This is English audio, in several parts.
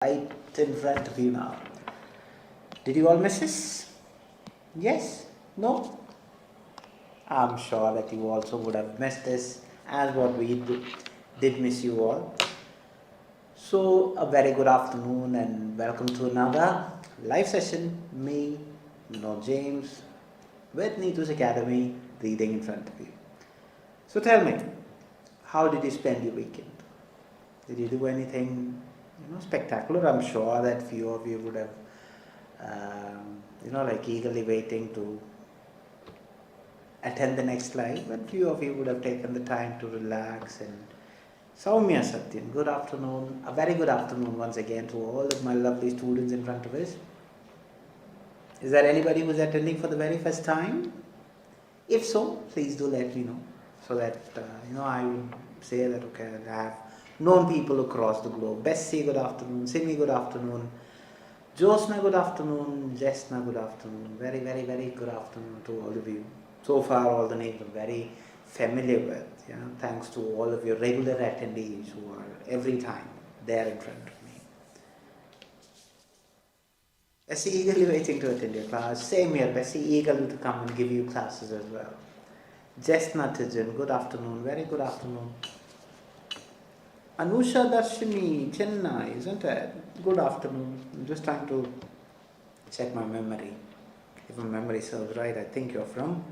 right in front of you now. Did you all miss this? Yes? No? I'm sure that you also would have missed this as what did miss you all. So, a very good afternoon and welcome to another live session. Me, Vinod James, with Neetu's Academy, reading in front of you. So, tell me, how did you spend your weekend? Did you do anything, spectacular? I'm sure that few of you would have, like eagerly waiting to attend the next live, but few of you would have taken the time to relax. And Soumya Satyan, good afternoon, a very good afternoon once again to all of my lovely students in front of us. Is there anybody who's attending for the very first time? If so, please do let me know, so that I would say that okay, I have known people across the globe. Bessie, good afternoon. Simi, good afternoon. Josna, good afternoon. Jesna, good afternoon. Very, very, very good afternoon to all of you. So far, all the names I'm very familiar with. Thanks to all of your regular attendees who are every time there in front of me. Bessie, eagerly waiting to attend your class. Same here, Bessie, eagerly to come and give you classes as well. Jesna Tijan, good afternoon. Very good afternoon. Anusha Darshini, Chennai, isn't it? Good afternoon. I'm just trying to check my memory. If my memory serves right, I think you're from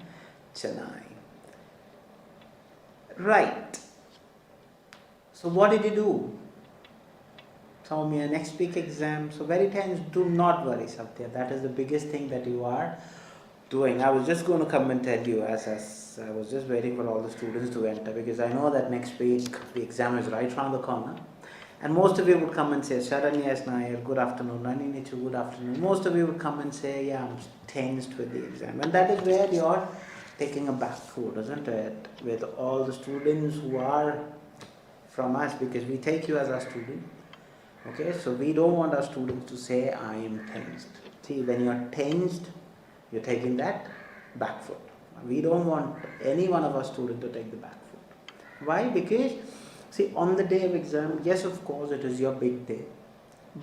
Chennai. Right. So what did you do? Soumya, next week exam. So very tense, do not worry, Satya. That is the biggest thing that you are doing. I was just going to come and tell you as I was just waiting for all the students to enter, because I know that next week the exam is right around the corner. And most of you would come and say, Sharanya S. Nair, good afternoon. Nani Nichu, good afternoon. Most of you would come and say, yeah, I'm tensed with the exam. And that is where you're taking a back foot, isn't it? With all the students who are from us, because we take you as our student. Okay, so we don't want our students to say, I am tensed. See, when you're tensed, you're taking that back foot. We don't want any one of our students to take the back foot. Why? Because, see, on the day of exam, yes, of course, it is your big day.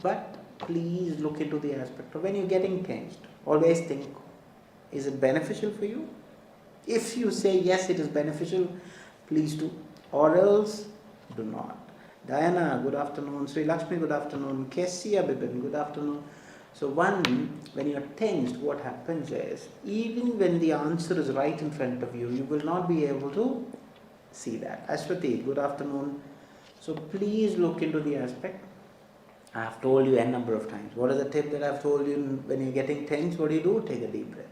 But please look into the aspect of when you're getting tensed. Always think, is it beneficial for you? If you say, yes, it is beneficial, please do. Or else, do not. Diana, good afternoon. Sri Lakshmi, good afternoon. Kessia Bibin, good afternoon. So when you're tensed, what happens is, even when the answer is right in front of you, you will not be able to see that. Ashwati, good afternoon. So please look into the aspect. I have told you a number of times. What is the tip that I've told you when you're getting tense? What do? Take a deep breath.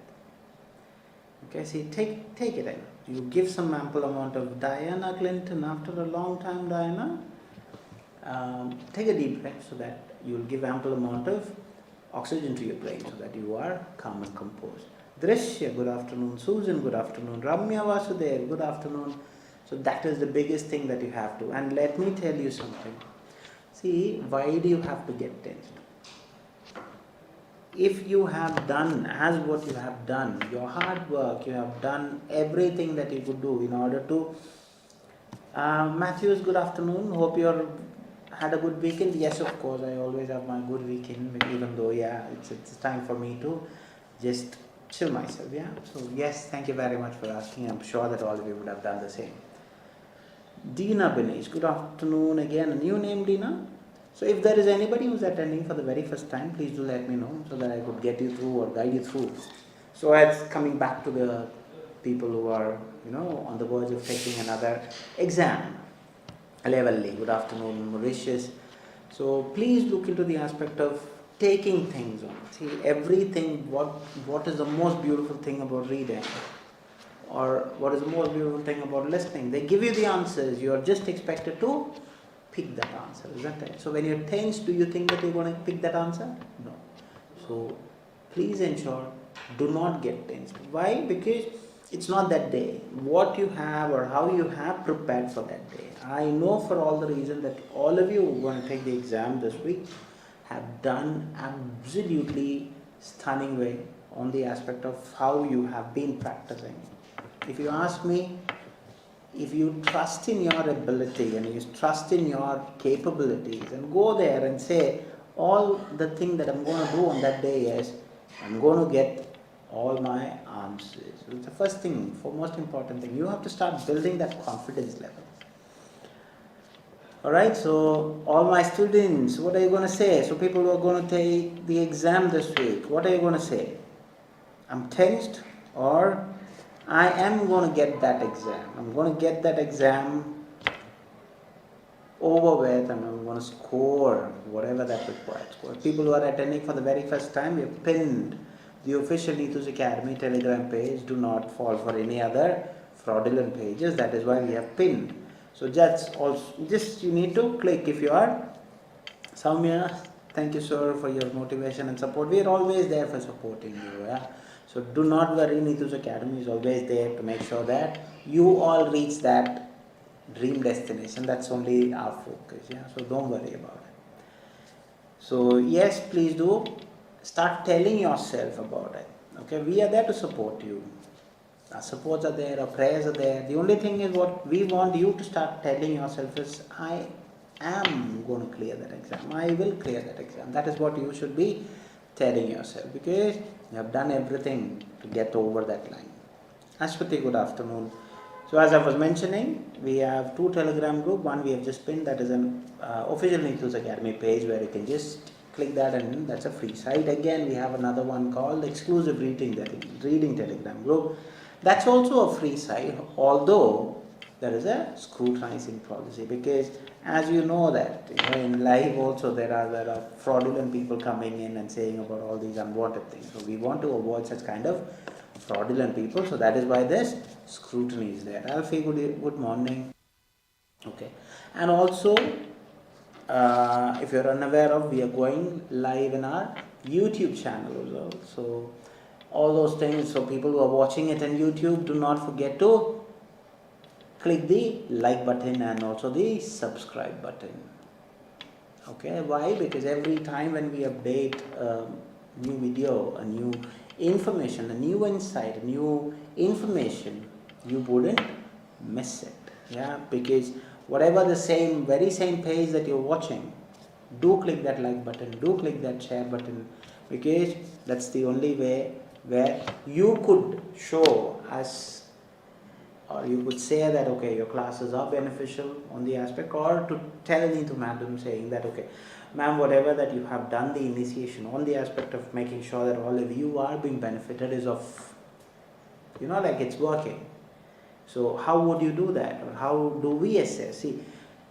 Okay, see, take it in. You give some ample amount of Diana Clinton after a long time, Diana. Take a deep breath so that you will give ample amount of oxygen to your brain so that you are calm and composed. Drishya, good afternoon. Susan, good afternoon. Ramya Vasudev, good afternoon. So that is the biggest thing that you have to. And let me tell you something. See, why do you have to get tensed? If you have done as what you have done, your hard work, you have done everything that you could do in order to... Matthews, good afternoon. Hope you're had a good weekend. Yes, of course, I always have my good weekend, even though, it's time for me to just chill myself, So, yes, thank you very much for asking. I'm sure that all of you would have done the same. Dina Binesh, good afternoon again. A new name, Dina? So, if there is anybody who's attending for the very first time, please do let me know so that I could get you through or guide you through. So, it's coming back to the people who are, on the verge of taking another exam. Levelly, good afternoon, Mauritius. So please look into the aspect of taking things on. See, everything, what is the most beautiful thing about reading? Or what is the most beautiful thing about listening? They give you the answers, you are just expected to pick that answer, isn't it? So when you're tensed, do you think that you're going to pick that answer? No. So please ensure, do not get tensed. Why? Because it's not that day. What you have or how you have prepared for that day. I know for all the reason that all of you who are going to take the exam this week have done absolutely stunning way on the aspect of how you have been practicing. If you ask me, if you trust in your ability and you trust in your capabilities and go there and say, all the thing that I'm going to do on that day is I'm going to get all my answers. So it's the first thing, for most important thing. You have to start building that confidence level. Alright, so all my students, what are you going to say? So people who are going to take the exam this week, what are you going to say? I'm tensed, or I am going to get that exam. I'm going to get that exam over with, and I'm going to score whatever that requires. People who are attending for the very first time, we have pinned the official Neetu's Academy Telegram page. Do not fall for any other fraudulent pages. That is why we have pinned. So just you need to click. If you are Soumya, thank you sir for your motivation and support. We are always there for supporting you. Yeah? So do not worry, Neetu's Academy is always there to make sure that you all reach that dream destination. That's only our focus. Yeah, so don't worry about it. So yes, please do start telling yourself about it. Okay, we are there to support you. Our supports are there, our prayers are there. The only thing is, what we want you to start telling yourself is, I am going to clear that exam. I will clear that exam. That is what you should be telling yourself, because you have done everything to get over that line. Ashwati, good afternoon. So as I was mentioning, we have 2 Telegram group. One we have just pinned, that is an official Neetu's Academy page where you can just click that, and that's a free site. Again, we have another one called exclusive reading Telegram group. That's also a free site, although there is a scrutinizing policy, because as you know that in live also there are fraudulent people coming in and saying about all these unwanted things. So we want to avoid such kind of fraudulent people. So that is why this scrutiny is there. Alfie, good morning. Okay, and also if you're unaware of, we are going live in our YouTube channel as well. So all those things, so people who are watching it on YouTube, do not forget to click the like button and also the subscribe button. Okay, why? Because every time when we update a new video, a new information, a new insight, a new information, you wouldn't miss it. Yeah, because whatever the very same page that you're watching, do click that like button, do click that share button, because that's the only way where you could show us, or you could say that okay, your classes are beneficial on the aspect, or to tell Neetu madam saying that okay ma'am, whatever that you have done the initiation on the aspect of making sure that all of you are being benefited is of, like it's working. So how would you do that, or how do we assess? See,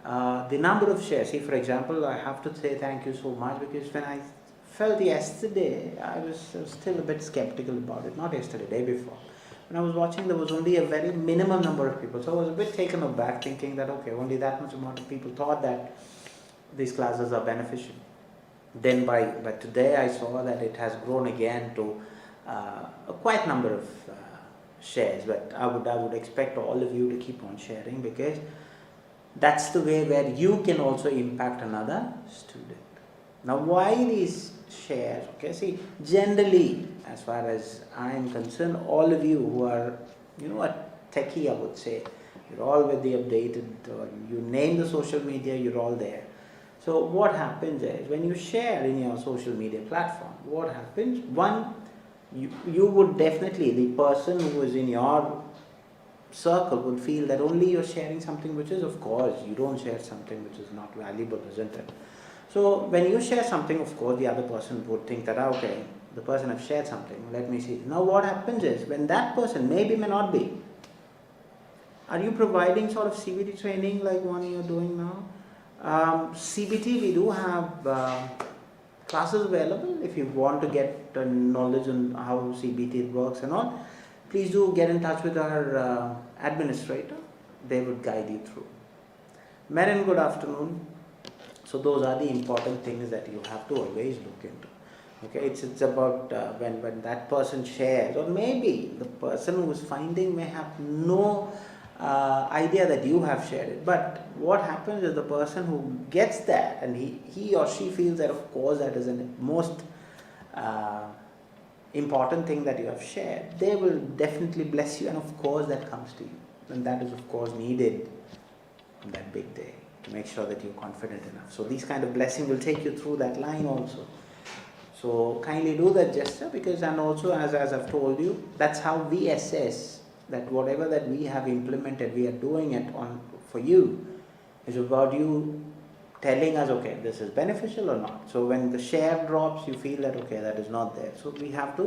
the number of shares. See, for example, I have to say thank you so much, because when I felt yesterday, I was still a bit skeptical about it. Not yesterday, day before. When I was watching, there was only a very minimum number of people. So I was a bit taken aback, thinking that okay, only that much amount of people thought that these classes are beneficial. Then by today, I saw that it has grown again to a quite number of shares. But I would expect all of you to keep on sharing, because that's the way where you can also impact another student. Now, why these shares? Okay, see, generally, as far as I am concerned, all of you who are, a techie, I would say, you're all with the updated, or you name the social media, you're all there. So what happens is, when you share in your social media platform, what happens? One, you would definitely, the person who is in your circle would feel that only you're sharing something which is, of course, you don't share something which is not valuable, isn't it? So when you share something, of course, the other person would think that, okay, the person has shared something, let me see. Now what happens is, when that person may not be, are you providing sort of CBT training like one you're doing now? CBT, we do have classes available. If you want to get knowledge on how CBT works and all, please do get in touch with our administrator. They would guide you through. Marin, good afternoon. So those are the important things that you have to always look into. Okay, it's about when that person shares, or maybe the person who is finding may have no idea that you have shared it. But what happens is, the person who gets that, and he or she feels that of course that is the most important thing that you have shared, they will definitely bless you, and of course that comes to you, and that is of course needed on that big day. to make sure that you're confident enough. So these kind of blessing will take you through that line also. So kindly do that gesture, because, and also as I've told you, that's how we assess that whatever that we have implemented, we are doing it on for you. It's about you telling us, okay, this is beneficial or not. So when the share drops, you feel that, okay, that is not there. So we have to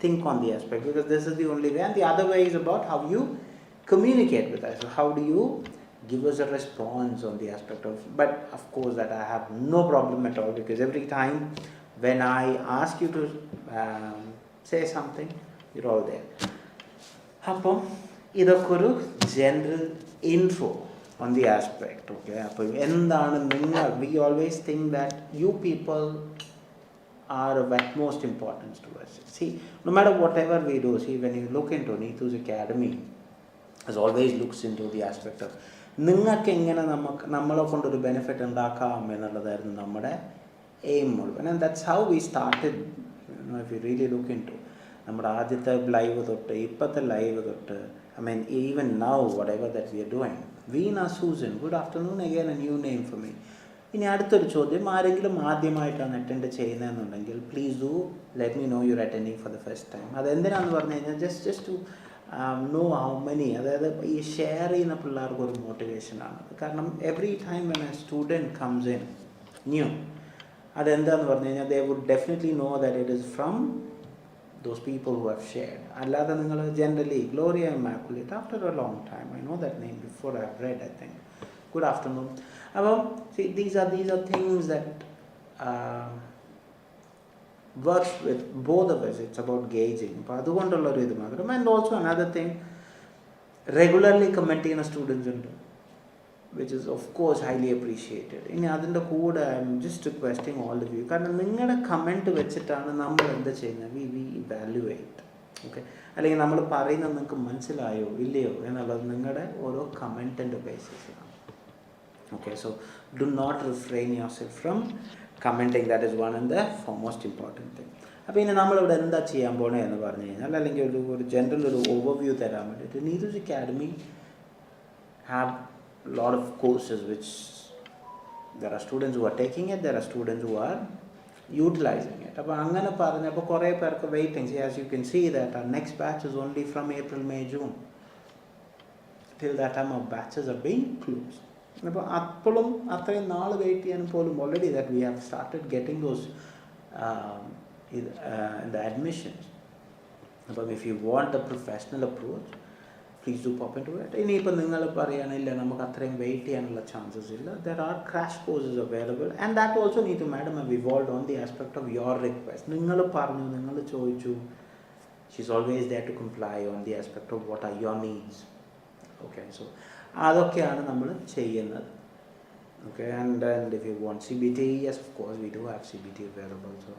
think on the aspect, because this is the only way. And the other way is about how you communicate with us. So how do you give us a response on the aspect of, but of course that I have no problem at all, because every time when I ask you to say something, you're all there. അപ്പം ഇതൊക്കെ ഒരു general intro on the aspect. Okay, അപ്പം എന്താണ് നിങ്ങൾ, we always think that you people are of utmost importance to us. See, no matter whatever we do, see, when you look into Neethu's Academy, as always looks into the aspect of നിങ്ങൾക്ക് എങ്ങനെ നമ്മളെ കൊണ്ടൊരു benefit ഉണ്ടാക്കാം എന്നുള്ളതായിരുന്നു നമ്മുടെ aim മുഴുവൻ. And that's how we started, if you really look into നമ്മുടെ ആദ്യത്തെ ലൈവ് തൊട്ട് ഇപ്പോഴത്തെ ലൈവ് തൊട്ട്, I mean even now whatever that we are doing. Veena Susan, good afternoon, again a new name for me. ഇനി അടുത്തൊരു ചോദ്യം, ആരെങ്കിലും ആദ്യമായിട്ടാണ് അറ്റൻഡ് ചെയ്യുന്നതെന്നുണ്ടെങ്കിൽ please do let me know your attending for the first time. അതെന്തിനാണെന്ന് പറഞ്ഞു കഴിഞ്ഞാൽ just to know how many, അതായത് ഈ ഷെയർ ചെയ്യുന്ന പിള്ളേർക്ക് ഒരു മോട്ടിവേഷനാണ്. കാരണം every time when a student comes in new, അതെന്താണെന്ന് പറഞ്ഞു കഴിഞ്ഞാൽ they would definitely know that it is from those people who have shared. അല്ലാതെ നിങ്ങൾ generally Gloria Immaculate, after a long time, I know that name before I have read, I think. Good afternoon. About, see, these are things that works with both of us. It's about gauging. അപ്പോൾ അതുകൊണ്ടുള്ള ഒരു ഇത് മാത്രം. And also another thing, regularly comment ചെയ്യുന്ന students ഉണ്ട്, which is of course highly appreciated. ഇനി അതിൻ്റെ കൂടെ I'm just requesting all of you, കാരണം നിങ്ങളുടെ കമൻറ്റ് വെച്ചിട്ടാണ് നമ്മൾ എന്താ ചെയ്യുന്നത്, വി ഇവാലുവേറ്റ്. ഓക്കെ, അല്ലെങ്കിൽ നമ്മൾ പറയുന്നത് നിങ്ങൾക്ക് മനസ്സിലായോ ഇല്ലയോ എന്നുള്ളത് നിങ്ങളുടെ ഓരോ കമൻറ്റിൻ്റെ ബേസിസിലാണ്. Okay, so do not refrain your self from commenting. That is one and the most important thing. അപ്പോൾ ഇനി നമ്മളിവിടെ എന്താ ചെയ്യാൻ പോണേ എന്ന് പറഞ്ഞു കഴിഞ്ഞാൽ, അല്ലെങ്കിൽ ഒരു ജനറൽ ഒരു ഓവർവ്യൂ തരാൻ വേണ്ടിയിട്ട്, Neethu's academy have lot of courses which there are students who are taking it, there are students who are utilizing it. അപ്പോൾ അങ്ങനെ പറഞ്ഞപ്പോൾ കുറേ പേർക്ക് waiting. As you can see that our next batch is only from April, May, June. Till that time our batches are being closed. അപ്പോൾ അപ്പോഴും അത്രയും നാൾ wait ചെയ്യാൻ പോലും already that we have started getting those the admissions. അപ്പോൾ if you want a professional approach, please do pop into it. ഇനിയിപ്പോൾ നിങ്ങൾ പറയാനില്ല നമുക്ക് അത്രയും വെയിറ്റ് ചെയ്യാനുള്ള ചാൻസസ് ഇല്ല, there are crash courses available, and that also need to, madam, have evolved on the aspect of your request. നിങ്ങൾ പറഞ്ഞു, നിങ്ങൾ ചോദിച്ചു, she's always there to comply on the aspect of what are your needs. Okay, so അതൊക്കെയാണ് നമ്മൾ ചെയ്യുന്നത്. Okay, and if you want CBT, yes, of course we do have CBT available, so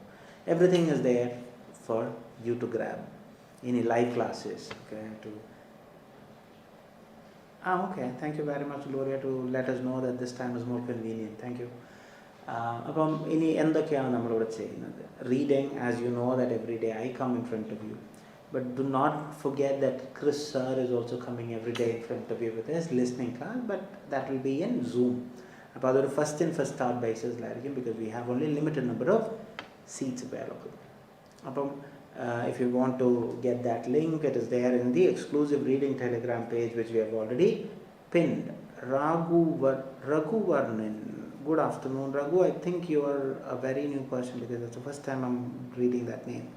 everything is there for you to grab. Any live classes, okay, to okay, thank you very much, Gloria, to let us know that this time is more convenient. Thank you. അപ്പം ഇനി എന്തൊക്കെയാണ് നമ്മളിവിടെ ചെയ്യുന്നത്? Reading, as you know that every day I come in front of you, but do not forget that Chris sir is also coming every day in front of you with his listening class, but that will be in Zoom. അപ്പോൾ അതൊരു first in first out ബേസിസിലായിരിക്കും, because we have only limited number of seats available. അപ്പം if you want to get that link, it is there in the exclusive reading Telegram page, which we have already pinned. Raghu Varnan, good afternoon, Raghu. I think you are a very new person, because it's the first time I'm reading that name.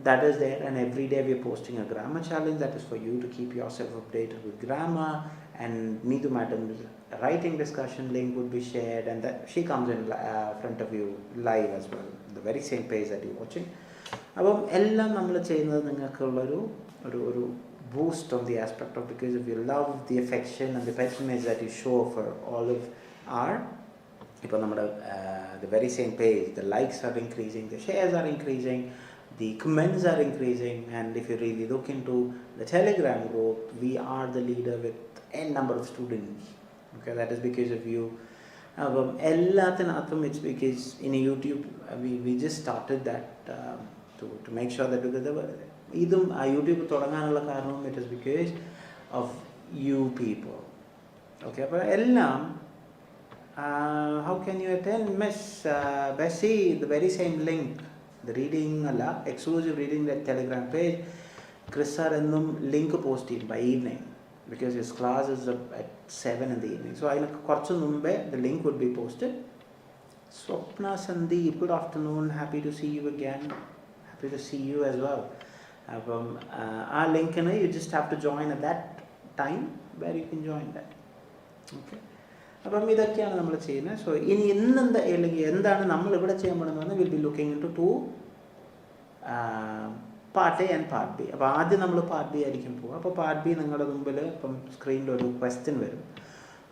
That is there, and every day we are posting a grammar challenge that is for you to keep yourself updated with grammar. And Neethu madam's writing discussion link would be shared, and that she comes in front of you live as well, the very same page that you're watching. അപ്പം എല്ലാം നമ്മൾ ചെയ്യുന്നത് നിങ്ങൾക്കുള്ളൊരു ഒരു boost on the aspect of, because if you love the affection and the patronage that you show for all of our, ഇപ്പോൾ നമ്മുടെ the very same page, the likes are increasing, the shares are increasing, the comments are increasing, and if you really look into the Telegram group, we are the leader with n number of students. Okay, that is because of you. അപ്പം എല്ലാത്തിനകത്തും it's because in YouTube we just started that to make sure that ഇതും ആ YouTube തുടങ്ങാനുള്ള കാരണം it is because of you people. Okay, അപ്പോൾ എല്ലാം how can you attend? Miss Bessie, the very same link, the reading അല്ല exclusive reading the Telegram page, Chris sir എന്നും link post ചെയ്യും by evening because his class is at 7 in the evening. So അതിന് കുറച്ച് മുമ്പേ the link would be posted. Swapna Sandeep, good afternoon, happy to see you again, happy to see you as well. അപ്പം ആ ലിങ്കിന് you just have to join at that time where you can join that. Okay. അപ്പം ഇതൊക്കെയാണ് നമ്മൾ ചെയ്യുന്നത്. So ഇനി ഇന്നെന്താ അല്ലെങ്കിൽ എന്താണ് നമ്മൾ ഇവിടെ ചെയ്യാൻ പോകുന്നത് will be looking into two part A and part B. അപ്പോൾ ആദ്യം നമ്മൾ പാർട്ട് ബി ആയിരിക്കും പോകുക. അപ്പോൾ പാർട്ട് ബി നിങ്ങളുടെ മുമ്പിൽ ഇപ്പം സ്ക്രീനിൽ ഒരു ക്വസ്റ്റ്യൻ വരും.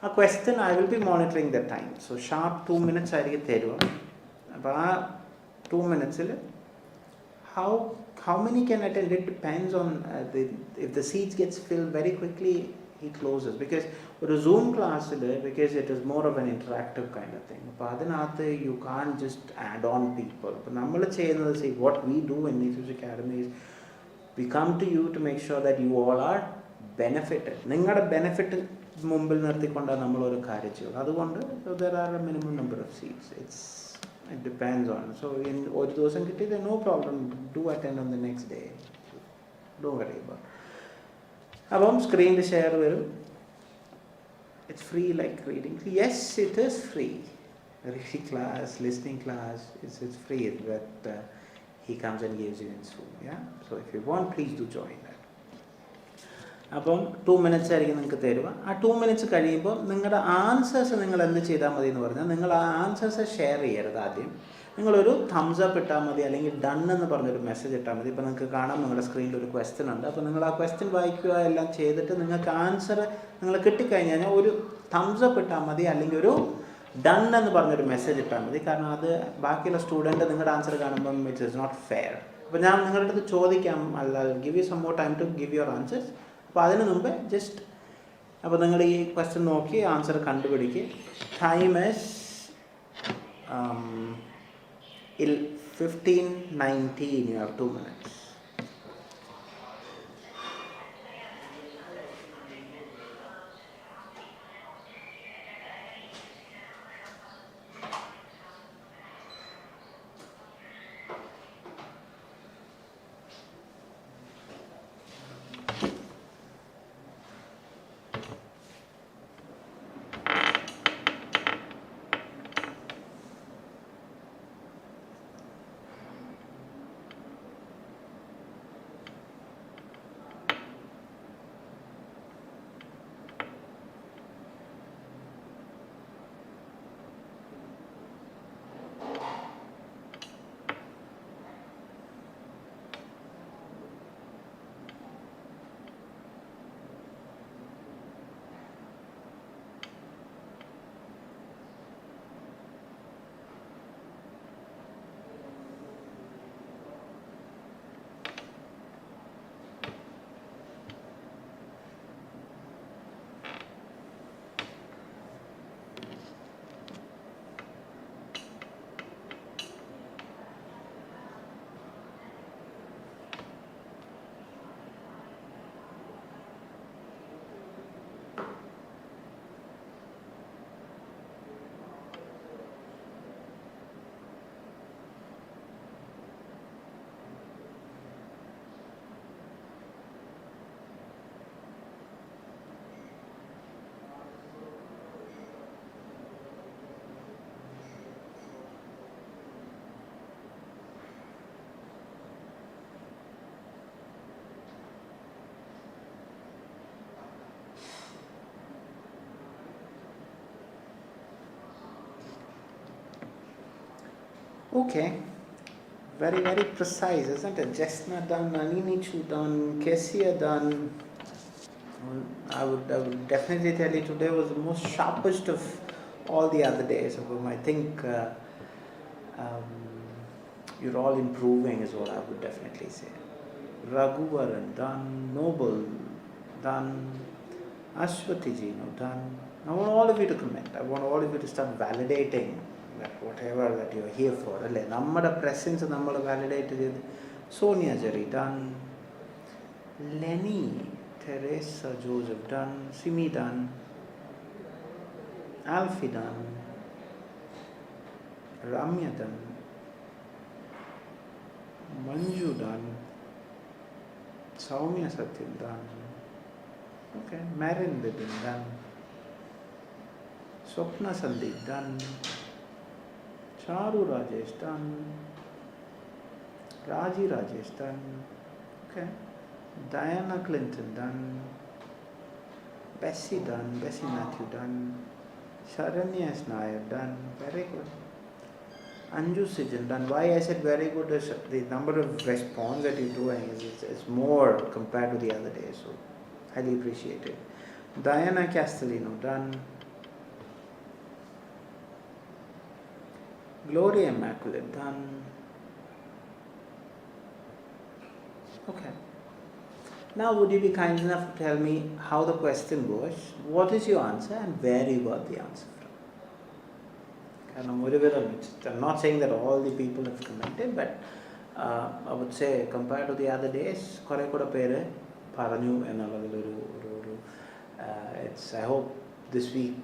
ആ question I will be monitoring the time. So sharp 2 minutes ആയിരിക്കും തരുക. അപ്പോൾ ആ 2 minutes how many can attend? It depends on if the seats gets filled very quickly, he closes. Because with a Zoom class, because it is more of an interactive kind of thing. But you can't just add on people. But see, what we do in Neetu's Academy is we come to you to make sure that you all are benefited. Ningada benefit mumbil narthikonda nammal oru karya cheyu. Adukondu so there are a minimum number of seats. It depends on. So in oru dosam kittide no problem, do attend on the next day. Don't worry about it. Abam screen share varum. It's free like reading. Yes, it is free. Reading class, listening class, it's free, but he comes and gives you in Zoom. Yeah. So if you want, please do join that. അപ്പം 2 minutes ആയിരിക്കും നിങ്ങൾക്ക് തരുക. ആ 2 minutes കഴിയുമ്പോൾ നിങ്ങളുടെ answers നിങ്ങൾ എന്ത് ചെയ്താൽ മതി എന്ന് പറഞ്ഞാൽ നിങ്ങൾ ആ ആൻസേഴ്സ് ഷെയർ ചെയ്യരുത്. ആദ്യം നിങ്ങളൊരു തംസ് അപ്പ് ഇട്ടാൽ മതി, അല്ലെങ്കിൽ ഡൺ എന്ന് പറഞ്ഞൊരു മെസ്സേജ് ഇട്ടാൽ മതി. ഇപ്പോൾ നിങ്ങൾക്ക് കാണാം നിങ്ങളുടെ സ്ക്രീനിൽ ഒരു ക്വസ്റ്റ്യൻ ഉണ്ട്. അപ്പോൾ നിങ്ങൾ ആ ക്വസ്റ്റ്യൻ വായിക്കുക എല്ലാം ചെയ്തിട്ട് നിങ്ങൾക്ക് ആൻസർ നിങ്ങൾ കിട്ടിക്കഴിഞ്ഞാൽ ഒരു തംസ് അപ്പ് ഇട്ടാൽ മതി, അല്ലെങ്കിൽ ഒരു ഡൺ എന്ന് പറഞ്ഞൊരു മെസ്സേജ് ഇട്ടാൽ മതി. കാരണം അത് ബാക്കിയുള്ള സ്റ്റുഡൻറ്റ് നിങ്ങളുടെ ആൻസർ കാണുമ്പം ഇറ്റ് ഇസ് നോട്ട് ഫെയർ. അപ്പോൾ ഞാൻ നിങ്ങളുടെ അടുത്ത് ചോദിക്കാം, അല്ല give you some more time to give your answers. അപ്പോൾ അതിന് മുമ്പേ ജസ്റ്റ് അപ്പോൾ നിങ്ങൾ ഈ ക്വസ്റ്റ്യൻ നോക്കി ആൻസർ കണ്ടുപിടിക്കുക. Time is 15:19. You have 2 minutes. Okay, very very precise, isn't it? Jesna done, Naninichu done, Kessia done. I would definitely tell you today was the most sharpest of all the other days of them. I think you're all improving is what I would definitely say. Raghuvaran done, Noble done, Ashwati ji done. I want all of you to comment. I want all of you to start validating that whatever that you are here for. Nammada presence nammal validate cheythu. Sonia Jerry done, Lenny, Teresa Joseph done, Simi done, Alfie done. Ramya done. Manju done. Soumya Satyam done. Okay. Marin Bibin done. Swapna Sandeep done. Charu Rajesh done. Raji Rajesh done. Okay. Diana Clinton done. Bessie done. Bessie Matthew done. Sharanya S. Nair done. Very good. Anju Sijan done. Why I said very good is the number of response that you're doing is more compared to the other day. So highly appreciated. Diana Castellino done. Gloria Immaculate done. Okay. Now would you be kind enough to tell me how the question was? What is your answer and where you got the answer from? I'm not saying that all the people have commented, but I would say compared to the other days, kore kuda pere paranju ennullathil it's I hope this week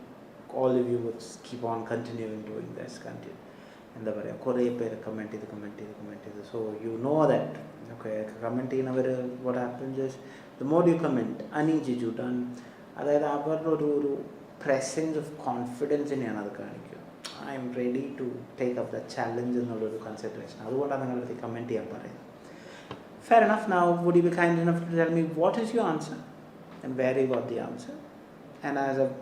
all of you would keep on continuing doing this content. എന്താ പറയുക കുറേ പേര് comment ചെയ്ത് so you know that okay comment ചെയ്യുന്നവർ what happens is the more you comment Ani Jiju done അതായത് അവരുടെ ഒരു presence of confidence നെയാണ് അത് കാണിക്കുക. I am ready to take up the challenge എന്നുള്ളൊരു consideration. അതുകൊണ്ടാണ് നിങ്ങളുടെ കമൻറ്റ് ചെയ്യാൻ പറയുന്നത്. Fair enough. Now would you be kind enough to tell me what is your answer and where you got the answer? And as I've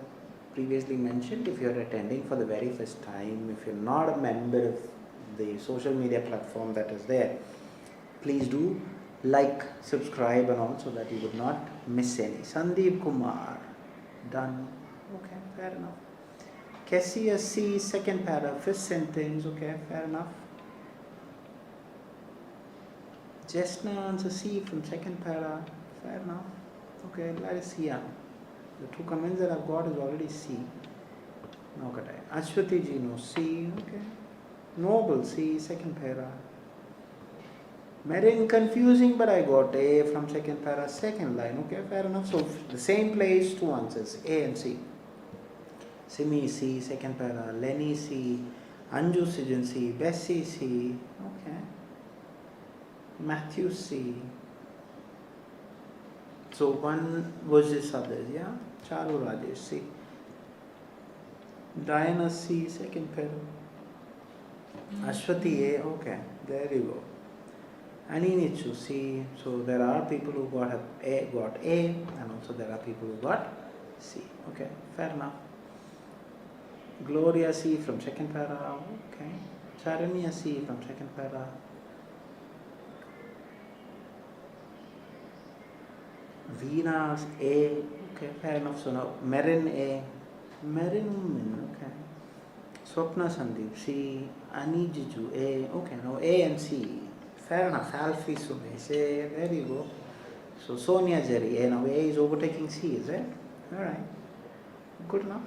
previously mentioned, if you're attending for the very first time, if you're not a member of the social media platform that is there, please do like, subscribe and all so that you would not miss any. Sandeep Kumar done. Okay, fair enough. Kessia C, second para, first sentence. Okay, fair enough. Jessna answer C from second para. Fair enough. Okay, let us see. The two comments that I've got is already C. Okay. Ashwati Ji no C. Okay. Noble C, second para. Marin confusing, but I got A from second para, second line. Okay, fair enough. So the same place, two answers, A and C. Simi C, second para. Lenny C. Anju Sijan C. Bessie C. Okay. Matthew C. So one versus others, yeah. Charu Rajesh C. Diana C, second pair. Ashwati A, okay, there you go. Aninichu C. So there are people who got A, and also there are people who got C. Okay, fair enough. Gloria C from second para. Okay. Charanya C from second para. Venus A, okay, fair enough. So now Marin A, Marin, okay. Swapna Sandeep C, Ani Jiju A, okay, now A and C, fair enough. Alfie Sumesh A, there you go. So Sonia Jerry A, now A is overtaking C, is it? Alright, good enough.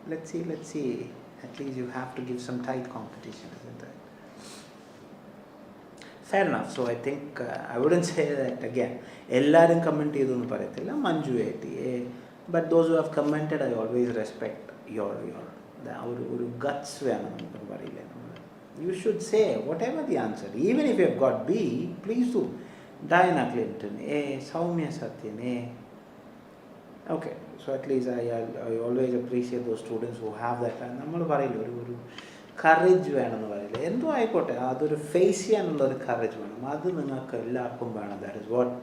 Let's see. At least you have to give some tight competition, isn't it? Fair enough. So I think I wouldn't say that again. Ellarum comment edunu parayathilla Manju A. But those who have commented, I always respect your guts venam namukku parayilla. You should say whatever the answer. Even if you have got B, please do. Diana Clinton A, Soumya Satyan A. Okay. So at least I always appreciate those students who have that. നമ്മൾ പറയില്ല ഒരു courage വേണമെന്ന് പറയില്ല. എന്തോ ആയിക്കോട്ടെ, അതൊരു face ചെയ്യാനുള്ളൊരു courage വേണം. അത് നിങ്ങൾക്ക് എല്ലാവർക്കും വേണം. That is what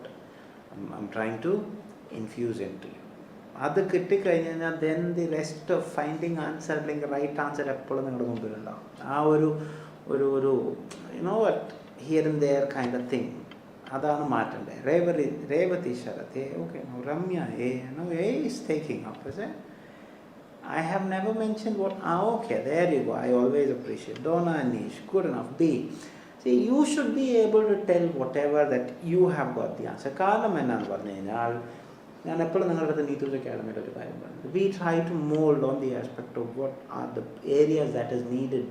I M trying to infuse into you. അത് കിട്ടിക്കഴിഞ്ഞാൽ then the rest of finding answer അല്ലെങ്കിൽ റൈറ്റ് ആൻസർ എപ്പോഴും നിങ്ങളുടെ മുമ്പിലുണ്ടാവും. ആ ഒരു you know what here and there kind of thing, അതാണ് മാറ്റേണ്ടത്. Revathi Sarath A, okay. Ramya A, no A is taking up, is it? I have never mentioned what. Okay, there you go. I always appreciate. Donna Anish, good enough. B. See, you should be able to tell whatever that you have got the answer. കാരണം എന്നാണ് പറഞ്ഞു കഴിഞ്ഞാൽ, ഞാൻ എപ്പോഴും നിങ്ങളുടെ അടുത്ത് നീതൂസ് അക്കാഡമിയുടെ ഒരു കാര്യം പറഞ്ഞു. We try to mold on the aspect of what are the areas that is needed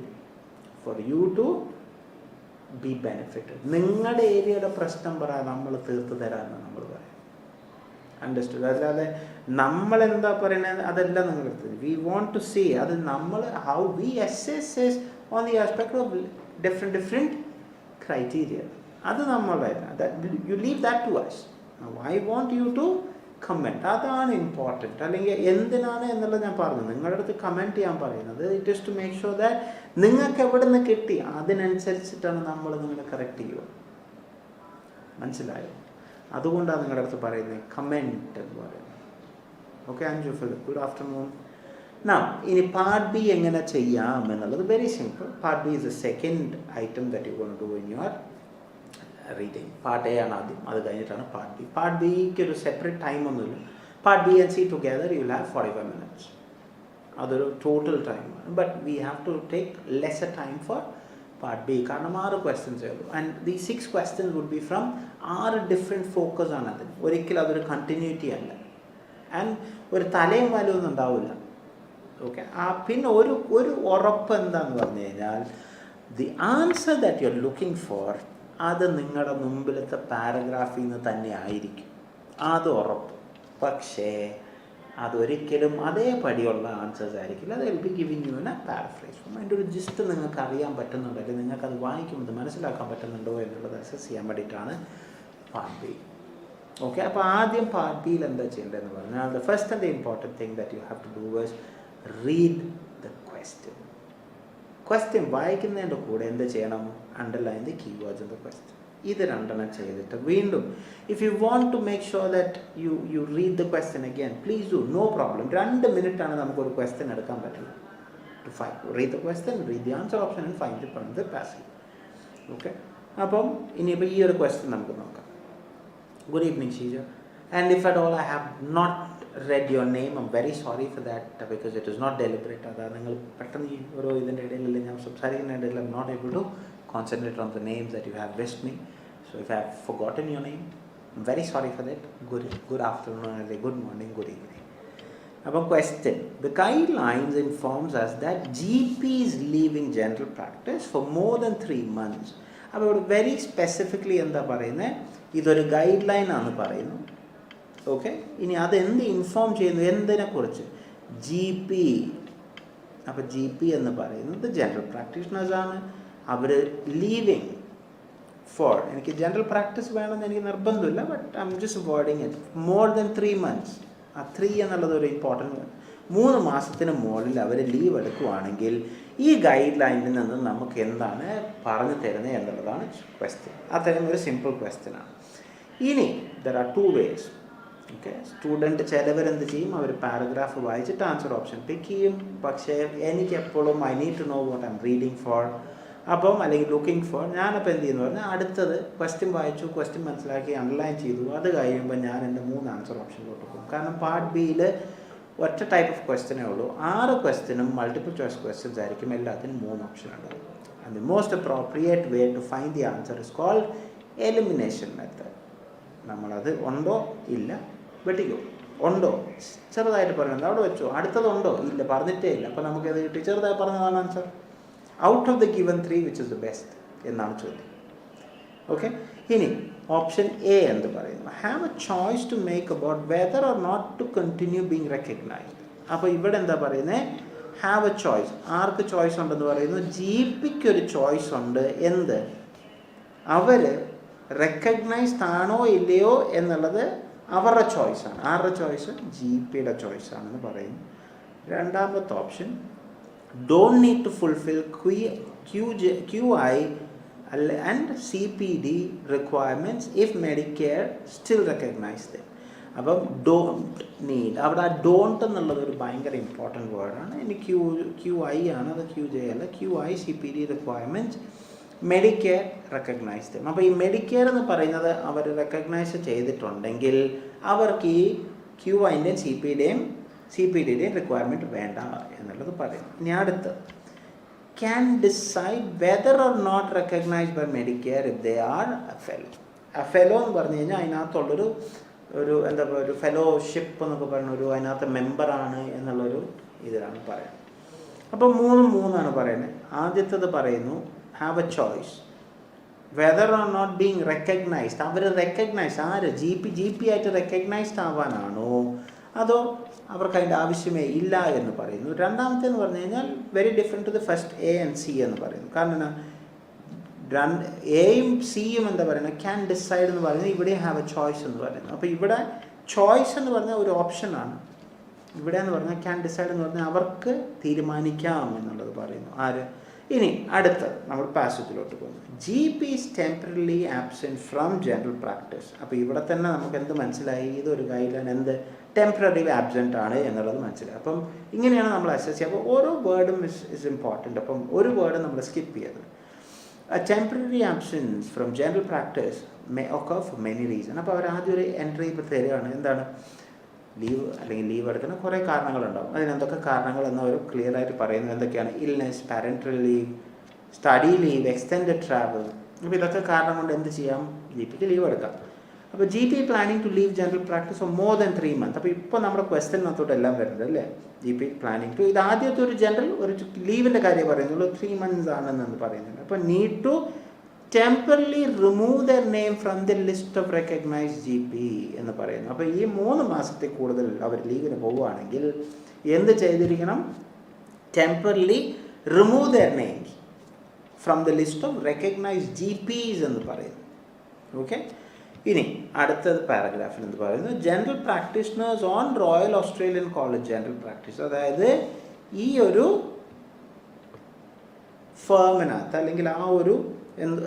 for you to be benefited. നിങ്ങളുടെ ഏരിയയുടെ പ്രശ്നം പറയാൻ നമ്മൾ തീർത്ത് തരാമെന്ന് നമ്മൾ പറയാം. അണ്ടർസ്റ്റുഡ്. അല്ലാതെ നമ്മളെന്താ പറയുന്നത് അതല്ല നിങ്ങളെടുത്ത്. വി വോണ്ട് ടു സീ അത് നമ്മൾ how we assess on the aspect of different criteria. അത് നമ്മളുടെ you leave that to us. I want you to comment. അതാണ് ഇമ്പോർട്ടൻറ്റ്. അല്ലെങ്കിൽ എന്തിനാണ് എന്നുള്ളത് ഞാൻ പറഞ്ഞു. നിങ്ങളുടെ അടുത്ത് കമൻറ്റ് ചെയ്യാൻ പറയുന്നത് it is to make sure that നിങ്ങൾക്ക് എവിടെ നിന്ന് കിട്ടി അതിനനുസരിച്ചിട്ടാണ് നമ്മൾ നിങ്ങളെ കറക്റ്റ് ചെയ്യുക. മനസ്സിലായോ? അതുകൊണ്ടാണ് നിങ്ങളുടെ അടുത്ത് പറയുന്നത് കമൻറ്റ് എന്ന് പറയുന്നത്. Okay Anju Philip, good afternoon. ഇനി പാർട്ട് ബി എങ്ങനെ ചെയ്യാം എന്നുള്ളത് very simple. Part B is the second item that you going to do in your reading. Part A ആണ് ആദ്യം, അത് കഴിഞ്ഞിട്ടാണ് പാർട്ട് ബി. പാർട്ട് ബിക്ക് ഒരു സെപ്പറേറ്റ് ടൈം ഒന്നുമില്ല. Part B and C together you will have 45 minutes. അതൊരു total ടൈമാണ്. But we have to take lesser time for part B. കാരണം 6 questions ഉള്ളൂ. And the 6 questions would be from 6 different focus ആണ് അതിന്. ഒരിക്കലും അതൊരു continuity അല്ല. ആൻഡ് ഒരു തലയും വലയൊന്നും ഉണ്ടാവില്ല. ഓക്കെ. പിന്നെ ഒരു ഉറപ്പ് എന്താണെന്ന് പറഞ്ഞു കഴിഞ്ഞാൽ the answer that you are looking for അത് നിങ്ങളുടെ മുമ്പിലത്തെ പാരഗ്രാഫിൽ നിന്ന് തന്നെ ആയിരിക്കും. അത് ഉറപ്പ്. പക്ഷേ അതൊരിക്കലും അതേപടിയുള്ള ആൻസേഴ്സ് ആയിരിക്കില്ല. അത് will be giving you a paraphrase. അതിൻ്റെ ഒരു ജിസ്റ്റ് നിങ്ങൾക്ക് അറിയാൻ പറ്റുന്നുണ്ടോ, അല്ലെങ്കിൽ നിങ്ങൾക്കത് വായിക്കുമ്പോൾ മനസ്സിലാക്കാൻ പറ്റുന്നുണ്ടോ എന്നുള്ളത് അസസ് ചെയ്യാൻ വേണ്ടിയിട്ടാണ് പാർട്ട് ബി. ഓക്കെ. അപ്പോൾ ആദ്യം പാർട്ട് ബിയിൽ എന്താ ചെയ്യേണ്ടതെന്ന് പറഞ്ഞാൽ the first and the important thing that you have to do is read the question. Question വായിക്കുന്നതിൻ്റെ കൂടെ എന്ത് ചെയ്യണം? Underline the keywords in the question. ഇത് രണ്ടെണ്ണം ചെയ്തിട്ട് വീണ്ടും if you want to make sure that you read the question again please do, no problem. 2 മിനിറ്റാണ് നമുക്കൊരു ക്വസ്റ്റ്യൻ എടുക്കാൻ പറ്റുന്നത്. To read the question, read the answer option and find the passage. Okay. അപ്പം ഇനിയിപ്പോൾ ഈ ഒരു ക്വസ്റ്റ്യൻ നമുക്ക് നോക്കാം. Good evening, Sheija. And if at all I have not read your name, I'm very sorry for that because it is not deliberate. അതാണ് നിങ്ങൾ പെട്ടെന്ന് ഓരോ ഇതിൻ്റെ ഇടയിൽ ഞാൻ സംസാരിക്കുന്ന ഇടയിൽ I'm not able to concentrate on the names that you have wished me. So if I have forgotten your name, I'm very sorry for that. Good afternoon, good morning, good evening. About question. The guidelines informs us that GP is leaving general practice for more than 3 months. അപ്പോൾ very specifically എന്താ പറയുന്നത്? ഇതൊരു guide line ആണ് പറയുന്നു. Okay. ഇനി അതെന്ത് inform ചെയ്യുന്നു? എന്തിനെക്കുറിച്ച്? GP. അപ്പോൾ GP എന്ന് പറയുന്നത് ജനറൽ പ്രാക്ടീഷണേഴ്സാണ്. അവർ ലീവിങ് ഫോർ, എനിക്ക് ജനറൽ പ്രാക്ടീസ് വേണമെന്ന് എനിക്ക് നിർബന്ധമില്ല, but I am just avoiding it, more than 3 months. ആ 3 എന്നുള്ളത് ഒരു ഇമ്പോർട്ടൻറ്റ്. 3 മാസത്തിന് മുകളിൽ അവർ ലീവ് എടുക്കുവാണെങ്കിൽ ഈ ഗൈഡ് ലൈനിൽ നിന്ന് നമുക്ക് എന്താണ് പറഞ്ഞു തരുന്നത് എന്നുള്ളതാണ് ക്വസ്റ്റ്യൻ. അത്തരം ഒരു സിമ്പിൾ ക്വസ്റ്റ്യനാണ്. ഇനി ദർ ആർ 2 ways. ഓക്കെ. സ്റ്റുഡൻറ്റ് ചിലവരെന്ത് ചെയ്യും? അവർ പാരഗ്രാഫ് വായിച്ചിട്ട് ആൻസർ ഓപ്ഷൻ പിക്ക് ചെയ്യും. പക്ഷേ എനിക്ക് എപ്പോഴും I need to know what I am reading for, അപ്പം അല്ലെങ്കിൽ ലുക്കിംഗ് ഫോർ. ഞാനപ്പോൾ എന്ത് ചെയ്യുന്നു പറഞ്ഞാൽ അടുത്തത് ക്വസ്റ്റ്യൻ വായിച്ചു, ക്വസ്റ്റ്യൻ മനസ്സിലാക്കി, അണ്ടർലൈൻ ചെയ്തു. അത് കഴിയുമ്പോൾ ഞാൻ എൻ്റെ 3 ആൻസർ ഓപ്ഷനിലോട്ട് പോകും. കാരണം പാർട്ട് ബിയിൽ ഒറ്റ ടൈപ്പ് ഓഫ് ക്വസ്റ്റ്യനേ ഉള്ളൂ. 6 ക്വസ്റ്റ്യനും മൾട്ടിപ്പിൾ ചോയ്സ് ക്വസ്റ്റ്യൻസ് ആയിരിക്കും. എല്ലാത്തിനും 3 ഓപ്ഷൻ ഉണ്ടാവും. And the most appropriate way to find the answer is called elimination method. നമ്മളത് ഉണ്ടോ ഇല്ല വെട്ടിക്കോ, ഉണ്ടോ ചെറുതായിട്ട് പറയുന്നത് അവിടെ വെച്ചോ, അടുത്തതുണ്ടോ ഇല്ല പറഞ്ഞിട്ടേ ഇല്ല, അപ്പോൾ നമുക്കത് കിട്ടി, ചെറുതായി പറഞ്ഞതാണ് answer. Out of the given 3 which is the best എന്നാണ് ചോദ്യം. ഓക്കെ. ഇനി ഓപ്ഷൻ എ എന്ത് പറയുന്നു? Have a choice to make about whether or not to continue being recognised. അപ്പോൾ ഇവിടെ എന്താ പറയുന്നത്? Have a choice. ആർക്ക് ചോയ്സ് ഉണ്ടെന്ന് പറയുന്നു? GPക്ക് ഒരു ചോയ്സ് ഉണ്ട്. എന്ത്? അവർ റെക്കഗ്നൈസ്ഡ് ആണോ ഇല്ലയോ എന്നുള്ളത് അവരുടെ ചോയ്സാണ്. ആരുടെ ചോയ്സ്? GPയുടെ ചോയ്സാണെന്ന് പറയുന്നു. രണ്ടാമത്തെ option don't need to fulfill QI and CPD requirements if Medicare still recognize them. അപ്പം don't need, അവിടെ ആ ഡോണ്ട് എന്നുള്ളത് ഒരു ഭയങ്കര ഇമ്പോർട്ടൻറ്റ് വേർഡാണ്. ഇനി QI ആണ്, അത് QJ അല്ല. QI CPD requirements Medicare recognise ചെയ്യും. അപ്പോൾ ഈ മെഡിക്കെയർ എന്ന് പറയുന്നത് അവർ റെക്കഗ്നൈസ് ചെയ്തിട്ടുണ്ടെങ്കിൽ അവർക്ക് ഈ QIൻ്റെയും CPDയുടെയും റിക്വയർമെൻറ്റ് വേണ്ട എന്നുള്ളത് പറയും. ഇനി അടുത്ത് can decide whether or not recognised by Medicare if they are a fellow. A fellow എന്ന് പറഞ്ഞു കഴിഞ്ഞാൽ അതിനകത്തുള്ളൊരു എന്താ പറയുക, ഒരു ഫെലോഷിപ്പ് എന്നൊക്കെ പറയുന്ന അതിനകത്ത് മെമ്പറാണ് എന്നുള്ളൊരു ഇതിലാണ് പറയുന്നത്. അപ്പോൾ 3 പറയുന്നത്. ആദ്യത്തേത് പറയുന്നു have a choice. Whether or not being recognised, അവർ റെക്കഗ്നൈസ്ഡ് ആര് ജി പി ആയിട്ട് റെക്കഗ്നൈസ്ഡ് ആവാനാണോ അതോ അവർക്ക് അതിൻ്റെ ആവശ്യമേ ഇല്ല എന്ന് പറയുന്നു. രണ്ടാമത്തേന്ന് പറഞ്ഞു കഴിഞ്ഞാൽ very different to the first A and C എന്ന് പറയുന്നു. കാരണം എയും സിയും എന്താ പറയുന്നത് ക്യാൻ ഡിസൈഡ് എന്ന് പറയുന്നത്, ഇവിടെ ഹാവ് എ ചോയ്സ് എന്ന് പറയുന്നത്. അപ്പോൾ ഇവിടെ ചോയ്സ് എന്ന് പറഞ്ഞാൽ ഒരു ഓപ്ഷനാണ്, ഇവിടെ എന്ന് പറഞ്ഞാൽ ക്യാൻ ഡിസൈഡ് എന്ന് പറഞ്ഞാൽ അവർക്ക് തീരുമാനിക്കാം എന്നുള്ളത് പറയുന്നു. ആര്? ഇനി അടുത്തത് നമ്മൾ പാസേജിലോട്ട് പോകുന്നു. G P is temporally absent from general practice. അപ്പോൾ ഇവിടെ തന്നെ നമുക്ക് എന്ത് മനസ്സിലായി, ഇതൊരു ഗൈഡ് ലൈൻ ടെമ്പററി ആബ്സെൻ്റ് ആണ് എന്നുള്ളത് മനസ്സിലായി. അപ്പം ഇങ്ങനെയാണ് നമ്മൾ അസസ് ചെയ്യുക. അപ്പോൾ ഓരോ വേർഡും ഇസ് ഇമ്പോർട്ടൻ്റ്. അപ്പം ഒരു വേർഡ് നമ്മൾ സ്കിപ്പ് ചെയ്തത്. A temporary absence from general practice may occur for many reasons. അപ്പോൾ അവർ ആദ്യം ഒരു എൻട്രി ഇപ്പോൾ തരികയാണ്. എന്താണ്? ലീവ് അല്ലെങ്കിൽ ലീവ് എടുക്കുന്ന കുറേ കാരണങ്ങളുണ്ടാവും. അതിനെന്തൊക്കെ കാരണങ്ങൾ എന്ന് അവർ ക്ലിയർ ആയിട്ട് പറയുന്നത് എന്തൊക്കെയാണ്? Illness, parental leave, study leave, extended travel. അപ്പോൾ ഇതൊക്കെ കാരണം കൊണ്ട് എന്ത് ചെയ്യാം? ജി പിക്ക് ലീവ് എടുക്കാം. അപ്പോൾ G P planning to leave general practice for more than 3 months. അപ്പോൾ ഇപ്പോൾ നമ്മുടെ ക്വസ്റ്റ്യൻ മൊത്തോട്ട് എല്ലാം വരുന്നത് അല്ലേ? ജി പി പ്ലാനിങ് ടു, ഇത് ആദ്യത്തെ ഒരു ജനറൽ ഒരു ലീവിൻ്റെ കാര്യം പറയുന്നുള്ളൂ, 3 months ആണെന്ന് പറയുന്നുണ്ട്. അപ്പോൾ need to temporarily remove their name from the list of recognised G P എന്ന് പറയുന്നു. അപ്പോൾ ഈ 3 മാസത്തിൽ കൂടുതൽ അവർ ലീവിന് പോവുകയാണെങ്കിൽ എന്ത് ചെയ്തിരിക്കണം? Temporarily remove their name from the list of recognised G Ps എന്ന് പറയുന്നു. ഓക്കെ, ഇനി അടുത്തത് പാരഗ്രാഫിൽ എന്ത് പറയുന്നു? General practitioners on royal Australian college general practice. അതായത് ഈ ഒരു ഫേമിനകത്ത് അല്ലെങ്കിൽ ആ ഒരു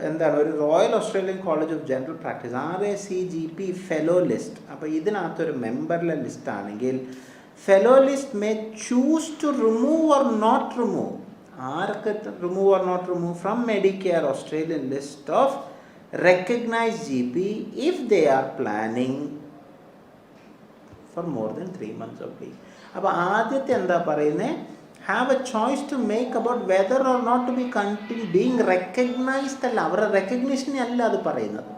എന്താണ് ഒരു royal Australian college of general practice RACGP fellow list. അപ്പോൾ ഇതിനകത്തൊരു മെമ്പറിലെ ലിസ്റ്റ് ആണെങ്കിൽ fellow list may choose to remove or not remove. ആർക്ക് remove or not remove? From Medicare Australian list of recognized GP if they are planning for more than 3 months of leave. അപ്പോൾ ആദ്യത്തെ എന്താ പറയുന്നത്? Have a choice to make about whether or not to be being recognised അല്ല, അവരുടെ റെക്കഗ്നിഷനെ അല്ല അത് പറയുന്നത്.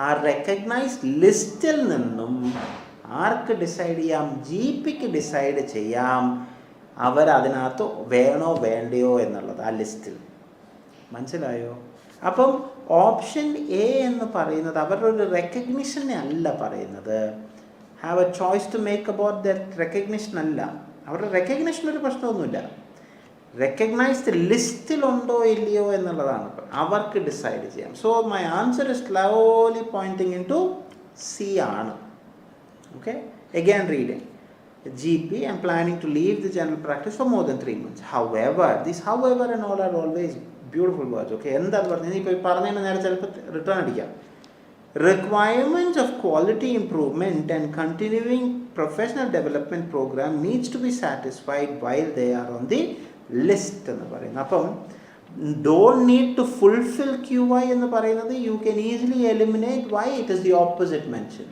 ആ റെക്കഗ്നൈസ്ഡ് ലിസ്റ്റിൽ നിന്നും ആർക്ക് ഡിസൈഡ് ചെയ്യാം? ജി പിക്ക് ഡിസൈഡ് ചെയ്യാം അവരതിനകത്ത് വേണോ വേണ്ടയോ എന്നുള്ളത് ആ ലിസ്റ്റിൽ. മനസ്സിലായോ? അപ്പം ഓപ്ഷൻ എ എന്ന് പറയുന്നത് അവരുടെ ഒരു റെക്കഗ്നിഷനെ അല്ല പറയുന്നത്. Have a choice to make about that recognition അല്ല. അവരുടെ റെക്കഗ്നിഷൻ ഒരു പ്രശ്നമൊന്നുമില്ല, റെക്കഗ്നൈസ്ഡ് ലിസ്റ്റിലുണ്ടോ ഇല്ലയോ എന്നുള്ളതാണ് അവർക്ക് ഡിസൈഡ് ചെയ്യാം. So my answer is slowly pointing in to C ആണ്. Okay, again reading. GP, I'm planning to leave the general practice for more than 3 months. However, this however and all are always beautiful words. Okay, എന്താണ് പറഞ്ഞത്? ഇപ്പോൾ പറഞ്ഞതിന് നേരെ ചിലപ്പോൾ return അടിക്കാം. Requirements of quality improvement and continuing professional development program needs to be satisfied while they are on the list എന്ന് പറയുന്നത്. അപ്പം don't need to fulfill QI എന്ന് പറയുന്നത് you can easily eliminate. Why? It is the opposite mention.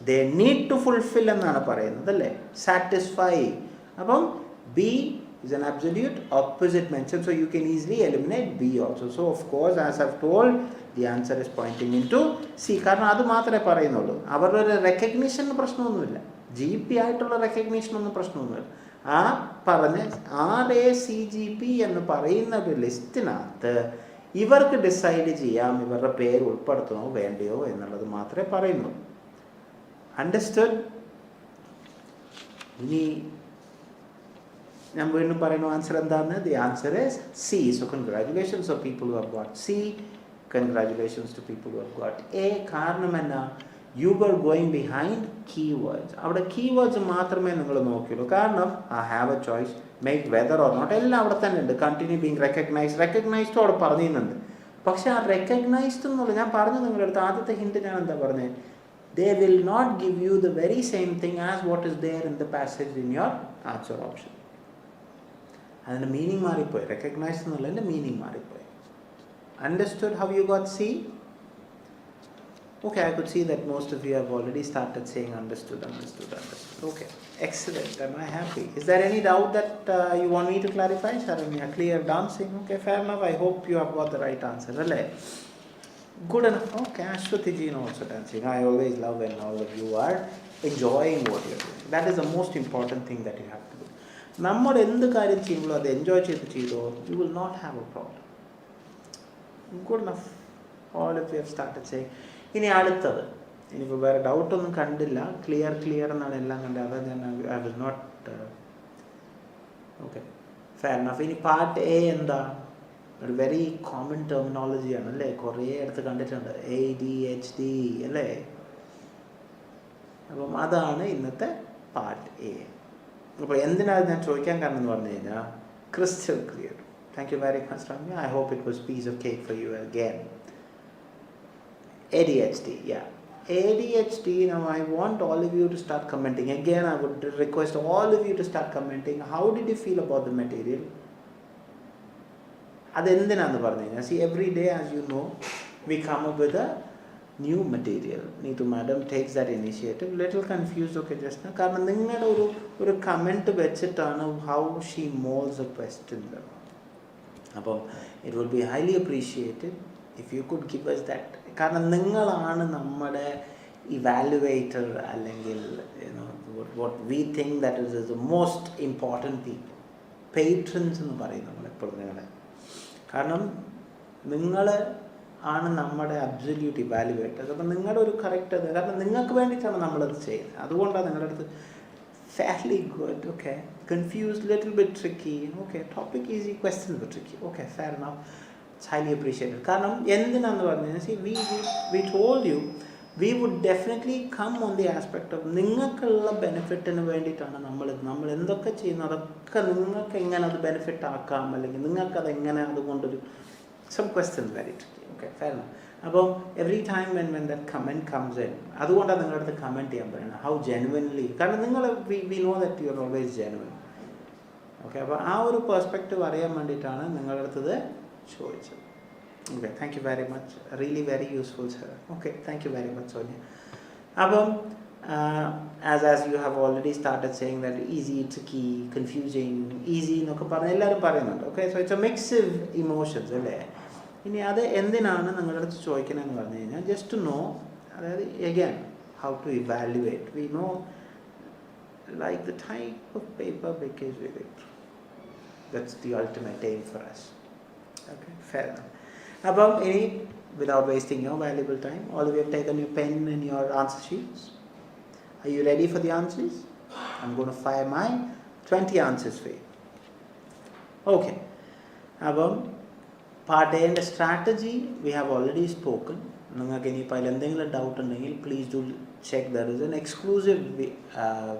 They need to fulfill എന്നാണ് പറയുന്നത് അല്ലേ? Satisfy. അപ്പം B is an absolute opposite mention, so you can easily eliminate B also. So of course, as I've told, the answer is pointing into C. കാരണം അത് മാത്രമേ പറയുന്നുള്ളൂ. അവരുടെ recognition പ്രശ്നമൊന്നുമില്ല, ജി പി ആയിട്ടുള്ള റെക്കഗ്നിഷനൊന്നും പ്രശ്നമൊന്നുമില്ല. ആ പറഞ്ഞ RACGP എന്ന് പറയുന്ന ഒരു ലിസ്റ്റിനകത്ത് ഇവർക്ക് ഡിസൈഡ് ചെയ്യാം ഇവരുടെ പേര് ഉൾപ്പെടുത്തണോ വേണ്ടയോ എന്നുള്ളത് മാത്രമേ പറയുന്നുള്ളൂ. അണ്ടർസ്റ്റുഡ്? ഇനി ഞാൻ വീണ്ടും പറയുന്നു ആൻസർ എന്താണ്? The answer is C. So congratulations of people who have got C, congratulations to people who have got A. കാരണം എന്നാ? You were going behind keywords. അവിടെ കീവേഡ്സ് മാത്രമേ നിങ്ങൾ നോക്കിയുള്ളൂ. കാരണം I have a choice, make whether or not എല്ലാം അവിടെ തന്നെ ഉണ്ട്. കണ്ടിന്യൂ ബീങ് റെക്കഗ്നൈസ്ഡ് അവിടെ പറഞ്ഞിരുന്നുണ്ട്. പക്ഷെ ആ റെക്കഗ്നൈസ്ഡ് എന്നുള്ള ഞാൻ പറഞ്ഞു നിങ്ങളുടെ അടുത്ത് ആദ്യത്തെ ഹിന്റ് ഞാൻ എന്താ പറഞ്ഞത്? They will not give you the very same thing as what is there in the passage in your answer option. അതിൻ്റെ മീനിങ് മാറിപ്പോയി. റെക്കഗ്നൈസ് എന്നുള്ളതിൻ്റെ മീനിങ് മാറിപ്പോയി. Understood how you got C? Okay, I could see that most of you have already started saying understood. Okay, excellent. Am I happy? Is there any doubt that you want me to clarify? Sharanya, clear dancing? Okay, fair enough. I hope you have got the right answer. Right? Good enough. Okay, Ashwati ji also dancing. I always love when all of you are enjoying what you are doing. That is the most important thing that you have to do. നമ്മൾ എന്ത് കാര്യം ചെയ്യുമ്പോഴും അത് enjoy ചെയ്തോ, you will not have a problem. good enough. All of you have started saying. ഇനി അടുത്തത് ഇനിയിപ്പോൾ വേറെ ഡൗട്ടൊന്നും കണ്ടില്ല, ക്ലിയർ എന്നാണ് എല്ലാം കണ്ടത്. അത് ഞാൻ I was not okay, fair enough. ഇനി പാർട്ട് എ എന്താ? ഒരു വെരി കോമൺ ടെർമിനോളജിയാണ് അല്ലേ, കുറേ അടുത്ത് കണ്ടിട്ടുണ്ട്, ADHD അല്ലേ. അപ്പം അതാണ് ഇന്നത്തെ പാർട്ട് എ. അപ്പോൾ എന്തിനാണ് ഞാൻ ചോദിക്കാൻ കാരണം എന്ന് പറഞ്ഞു കഴിഞ്ഞാൽ, crystal clear. Thank you very much Ramya. I hope it was piece of cake for you again. ADHD, yeah. ADHD, now I want all of you to start commenting. Again, I would request all of you to start commenting. How did you feel about the material? അതെന്തിനാന്ന് പറഞ്ഞു കഴിഞ്ഞാൽ, see, every day, as you know, we come up with a new material. Neetu madam takes that initiative. Little confused, okay, just now. കാരണം നിങ്ങളുടെ ഒരു comment വെച്ചിട്ടാണ് how she molds a question. അപ്പോൾ it would be highly appreciated if you could give us that. കാരണം നിങ്ങളാണ് നമ്മുടെ evaluator, അല്ലെങ്കിൽ what we think that is the most important people. Patrons എന്ന് പറയും നമ്മളെപ്പോഴും നിങ്ങളെ. കാരണം നിങ്ങൾ ആണ് നമ്മുടെ അബ്സല്യൂട്ട് ഇവാലുവേറ്റേഴ്സ്. അപ്പം നിങ്ങളുടെ ഒരു കറക്റ്റ് അത്, കാരണം നിങ്ങൾക്ക് വേണ്ടിയിട്ടാണ് നമ്മളത് ചെയ്യുന്നത്. അതുകൊണ്ടാണ് നിങ്ങളുടെ അടുത്ത് fairly good, okay, confused, little bit tricky, okay, topic easy, question bit tricky, okay, fair enough, it's highly appreciated. കാരണം എന്തിനാന്ന് പറഞ്ഞു കഴിഞ്ഞാൽ, see, we told you we would definitely come on the aspect of നിങ്ങൾക്കുള്ള ബെനിഫിറ്റിന് വേണ്ടിയിട്ടാണ് നമ്മൾ എന്തൊക്കെ ചെയ്യുന്നു അതൊക്കെ നിങ്ങൾക്ക് എങ്ങനെ അത് ബെനിഫിറ്റ് ആക്കാം, അല്ലെങ്കിൽ നിങ്ങൾക്കത് എങ്ങനെ അതുകൊണ്ടൊരു some questions very tricky, okay, fair enough. അപ്പം every time when that comment comes in, അതുകൊണ്ടാണ് നിങ്ങളുടെ അടുത്ത് കമൻറ്റ് ചെയ്യാൻ പറയുന്നത്, how genuinely, കാരണം നിങ്ങൾ we know that you are always genuine, okay. അപ്പോൾ ആ ഒരു പെർസ്പെക്റ്റീവ് അറിയാൻ വേണ്ടിയിട്ടാണ് നിങ്ങളുടെ അടുത്തത് ചോദിച്ചത്. Okay, thank you very much, really very useful sir. Okay, thank you very much Sonia. അപ്പം as you have already started saying that easy, tricky, confusing, easy എന്നൊക്കെ പറഞ്ഞ് എല്ലാവരും പറയുന്നുണ്ട്. Okay, so it's A mixed emotions അല്ലേ. ഇനി അത് എന്തിനാണ് നിങ്ങളുടെ അടുത്ത് ചോദിക്കണമെന്ന് പറഞ്ഞു കഴിഞ്ഞാൽ, ജസ്റ്റ് ടു നോ, അതായത് again how to evaluate. We know like the type of paper because we read. That's the ultimate aim for us. Okay, fair enough. അപ്പം ഇനി without wasting your valuable time, all of you have taken your pen and your answer sheets. Are you ready for the answers? I'm going to fire my 20 answers for you. Okay. അപ്പം part എയുടെ strategy we have already spoken. നിങ്ങൾക്ക് ഇനിയിപ്പോൾ അതിൽ എന്തെങ്കിലും doubt ഉണ്ടെങ്കിൽ please do check. There is an exclusive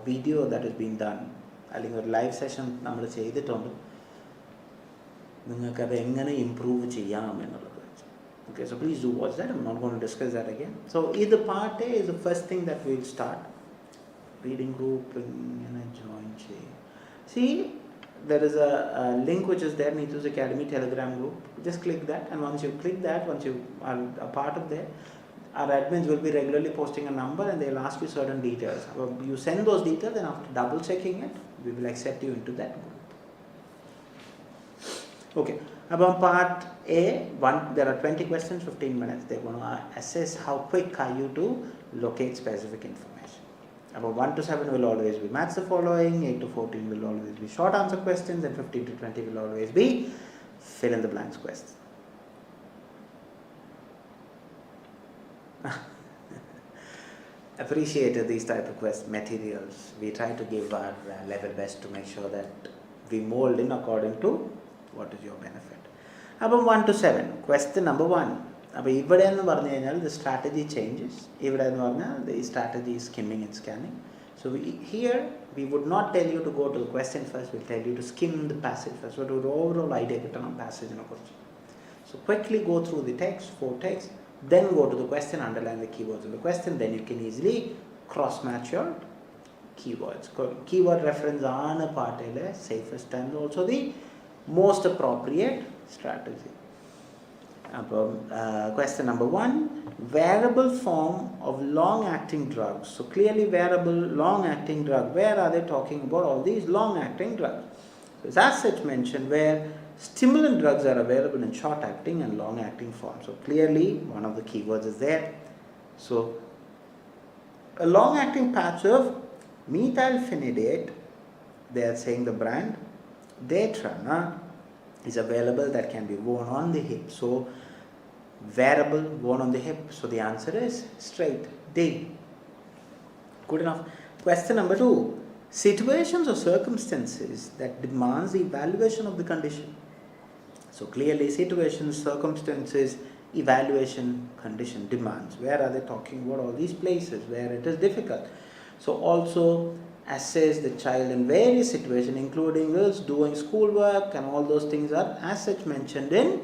video that is been done, അല്ലെങ്കിൽ ഒരു live session നമ്മൾ ചെയ്തിട്ടുണ്ട്. നിങ്ങൾക്കത് എങ്ങനെ ഇമ്പ്രൂവ് ചെയ്യാം എന്നുള്ളത്. Okay, so please do watch that. I'm not going to discuss that again. So either part A is the first thing that we'll start. Reading group and join. See, there is a link which is there, Neetu's Academy Telegram group. Just click that, and once you click that, once you are a part of there, our admins will be regularly posting a number and they'll ask you certain details. You send those details, and after double checking it, we will accept you into that group. Okay, about part A, there are 20 questions, 15 minutes. They're going to assess how quick are you to locate specific information. About 1 to 7 will always be match the following, 8 to 14 will always be short answer questions, and 15 to 20 will always be fill in the blanks questions. Appreciated these type of materials. We try to give our level best to make sure that we mold in according to what is your benefit. About 1 to 7, question number 1. അപ്പോൾ ഇവിടെ എന്ന് പറഞ്ഞു കഴിഞ്ഞാൽ the strategy changes. ഇവിടെ എന്ന് പറഞ്ഞാൽ the strategy is skimming and scanning. So here we would not tell you to go to the question first. We'll tell you to skim the passage first. So ഒരു overall idea കിട്ടണം പാസേജിനെ കുറിച്ച്. So quickly go through the text, 4 texts, then go to the question, underline the keywords of the question. Then you can easily cross match your keywords. Keyword reference ആണ് പാർട്ടിലെ safest and also the most appropriate strategy. Question number 1, wearable form of long-acting drugs. So clearly wearable, long-acting drug. Where are they talking about all these long-acting drugs? So it's as such mentioned where stimulant drugs are available in short-acting and long-acting form. So clearly one of the keywords is there. So a long-acting patch of methylphenidate, they are saying the brand, Daytrana, is available that can be worn on the hip. So wearable, worn on the hip. So the answer is straight D. Good enough. Question number 2. Situations or circumstances that demands the evaluation of the condition. So clearly situations, circumstances, evaluation, condition, demands. Where are they talking about? All these places where it is difficult. So also assess the child in various situations, including this doing schoolwork, and all those things are as such mentioned in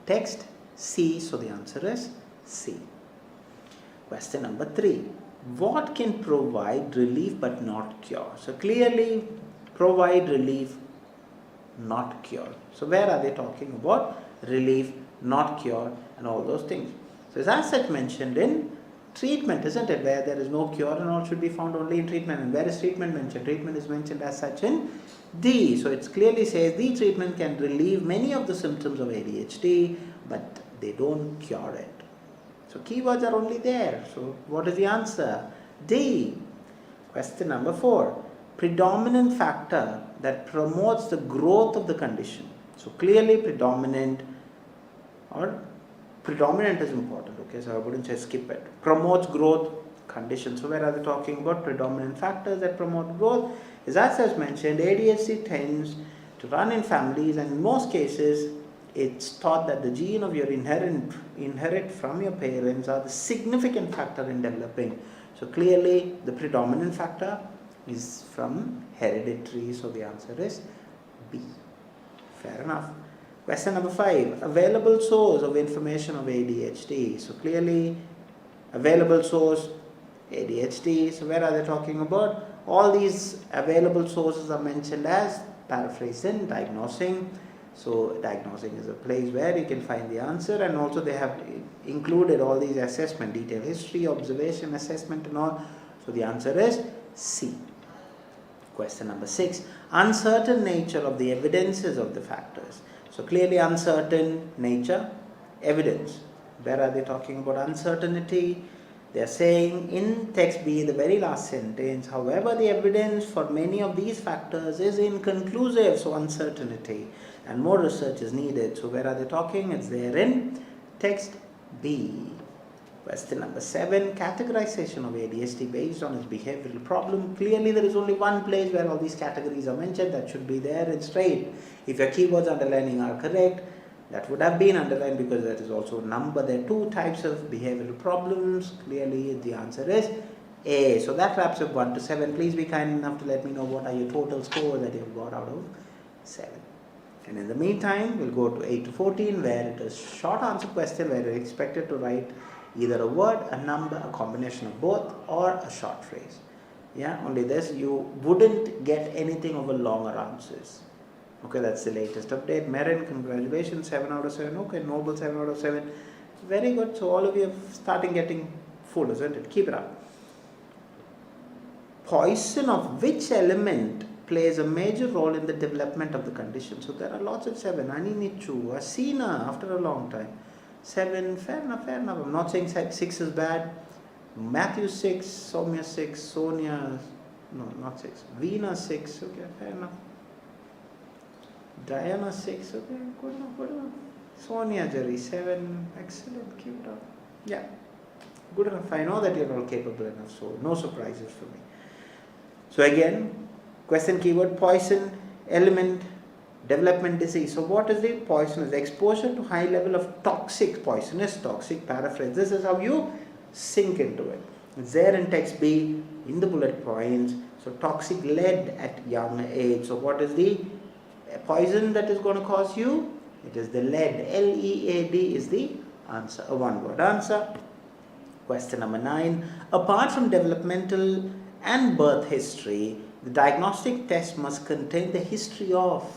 text C. So the answer is C. Question number 3. What can provide relief but not cure? So clearly provide relief, not cure. So where are they talking about? Relief, not cure, and all those things. So it's as such mentioned in treatment, isn't it? Where there is no cure and all should be found only in treatment. And where is treatment mentioned? Treatment is mentioned as such in D. So it clearly says the treatment can relieve many of the symptoms of ADHD, but they don't cure it. So keywords are only there. So what is the answer? D. Question number 4. Predominant factor that promotes the growth of the condition. So clearly predominant is important. Okay, so I wouldn't say skip it. Promotes growth condition. So where are they talking about? Predominant factors that promote growth. As mentioned, ADHD tends to run in families, and in most cases it's thought that the gene of your inherit from your parents are the significant factor in developing. So clearly the predominant factor is from hereditary. So the answer is B. Fair enough. Question number 5. Available source of information of ADHD. So clearly available source ADHD. So where are they talking about? All these available sources are mentioned as paraphrasing, diagnosing. So diagnosing is a place where you can find the answer, and also they have included all these assessment, detailed history, observation, assessment and all. So the answer is C. Question number 6. Uncertain nature of the evidences of the factors. So clearly uncertain nature, evidence. Where are they talking about uncertainty? They are saying in text B, the very last sentence, however, the evidence for many of these factors is inconclusive, so uncertainty, and more research is needed. So where are they talking? It's there in text B. Question number 7, categorization of ADHD based on its behavioral problem. Clearly there is only one place where all these categories are mentioned. That should be there in straight. If your keywords underlining are correct, that would have been underlined because that is also a number. There are 2 types of behavioral problems. Clearly the answer is A. So that wraps up 1 to 7. Please be kind enough to let me know what are your total scores that you have got out of 7. And in the meantime, we'll go to 8 to 14 where it is short answer question where you're expected to write either a word, a number, a combination of both, or a short phrase. Yeah, only this, you wouldn't get anything over longer answers. Okay, that's the latest update. Merin, congratulations, 7 out of 7. Okay, Noble, 7 out of 7. Very good. So all of you are starting getting full, isn't it? Keep it up. Poison of which element plays a major role in the development of the condition? So there are lots of 7. Aninichu, Asina, after a long time. 7, fair enough. I'm not saying 6 is bad. Matthew 6, Soumya 6, Sonia, no, not 6. Veena 6, okay, fair enough. Diana 6, okay, good enough. Sonia Jerry 7, excellent, keep it up. Yeah, good enough. I know that you're all capable enough, so no surprises for me. So again, question keyword poison, element, development disease. So what is the poisonous? Exposure to high level of poisonous toxic, paraphrase. This is how you sink into it. It's there in text B in the bullet points. So toxic lead at young age. So what is the poison that is going to cause you? It is the lead. Lead is the answer, a one-word answer. Question number 9. Apart from developmental and birth history, the diagnostic test must contain the history of.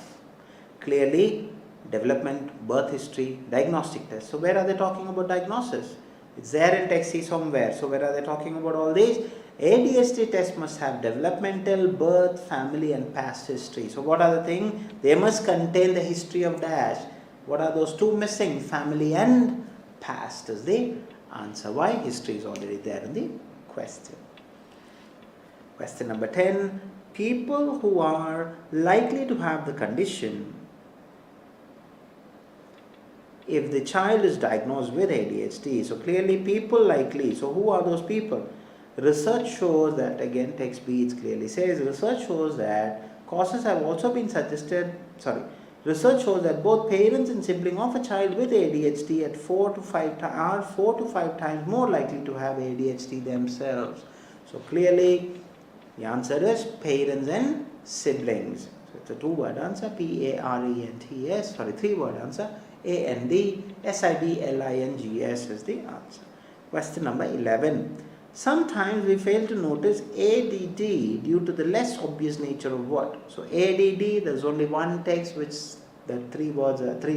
Clearly, development, birth history, diagnostic test. So where are they talking about diagnosis? It's there in text C somewhere. So where are they talking about all these? ADHD test must have developmental, birth, family and past history. So what are the things? They must contain the history of dash. What are those 2 missing? Family and past is the answer. Why? History is already there in the question. Question number 10. People who are likely to have the condition if the child is diagnosed with ADHD. So clearly people likely, so who are those people? Research shows that, again text B it clearly says, research shows that causes have also been suggested, research shows that both parents and sibling of a child with ADHD at 4 to 5 are 4 to 5 times more likely to have ADHD themselves. So clearly the answer is parents and siblings. So it's a two-word answer, P-A-R-E-N-T-S, three-word answer, A-N-D-S-I-B-L-I-N-G-S is the answer. Question number 11. Sometimes we fail to notice ADD due to the less obvious nature of what? So ADD, there's only one text which the three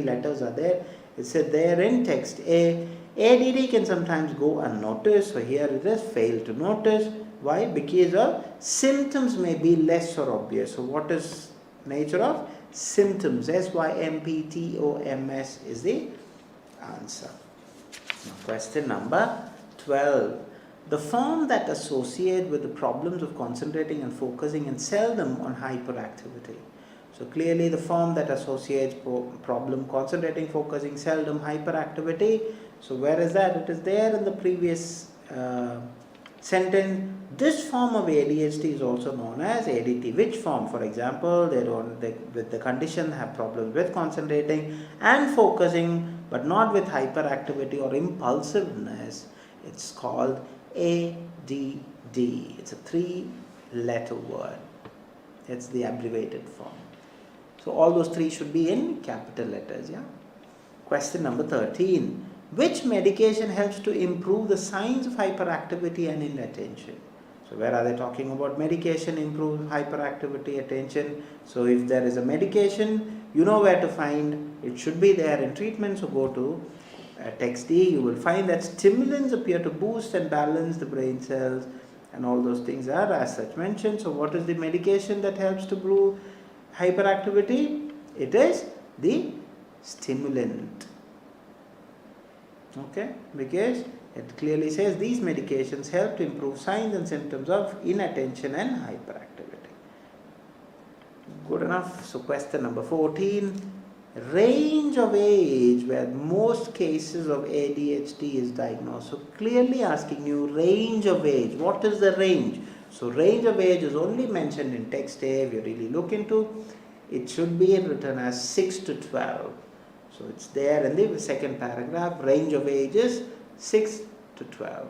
letters are there. It said there in text A. ADD can sometimes go unnoticed. So here it is fail to notice. Why? Because of symptoms may be less or obvious. So what is nature of symptoms? S-Y-M-P-T-O-M-S is the answer. Now, question number 12. The form that associate with the problems of concentrating and focusing and seldom on hyperactivity. So clearly the form that associates problem concentrating, focusing, seldom hyperactivity. So where is that? It is there in the previous sentence. This form of ADHD is also known as ADT. Which form? For example, with the condition have problems with concentrating and focusing, but not with hyperactivity or impulsiveness. It's called ADD. It's a 3-letter word. It's the abbreviated form. So all those three should be in capital letters. Yeah. Question number 13. Which medication helps to improve the signs of hyperactivity and inattention? So where are they talking about medication improve hyperactivity, attention? So if there is a medication, you know where to find. It should be there in treatment. So go to text D. You will find that stimulants appear to boost and balance the brain cells, and all those things are as such mentioned. So what is the medication that helps to improve hyperactivity? It is the stimulant. Okay, because it clearly says these medications help to improve signs and symptoms of inattention and hyperactivity. Good enough. So question number 14. Range of age where most cases of ADHD is diagnosed. So clearly asking you range of age. What is the range? So range of age is only mentioned in text A. If you really look into it, should be written as 6 to 12. So it's there in the second paragraph. Range of ages 6 to 12.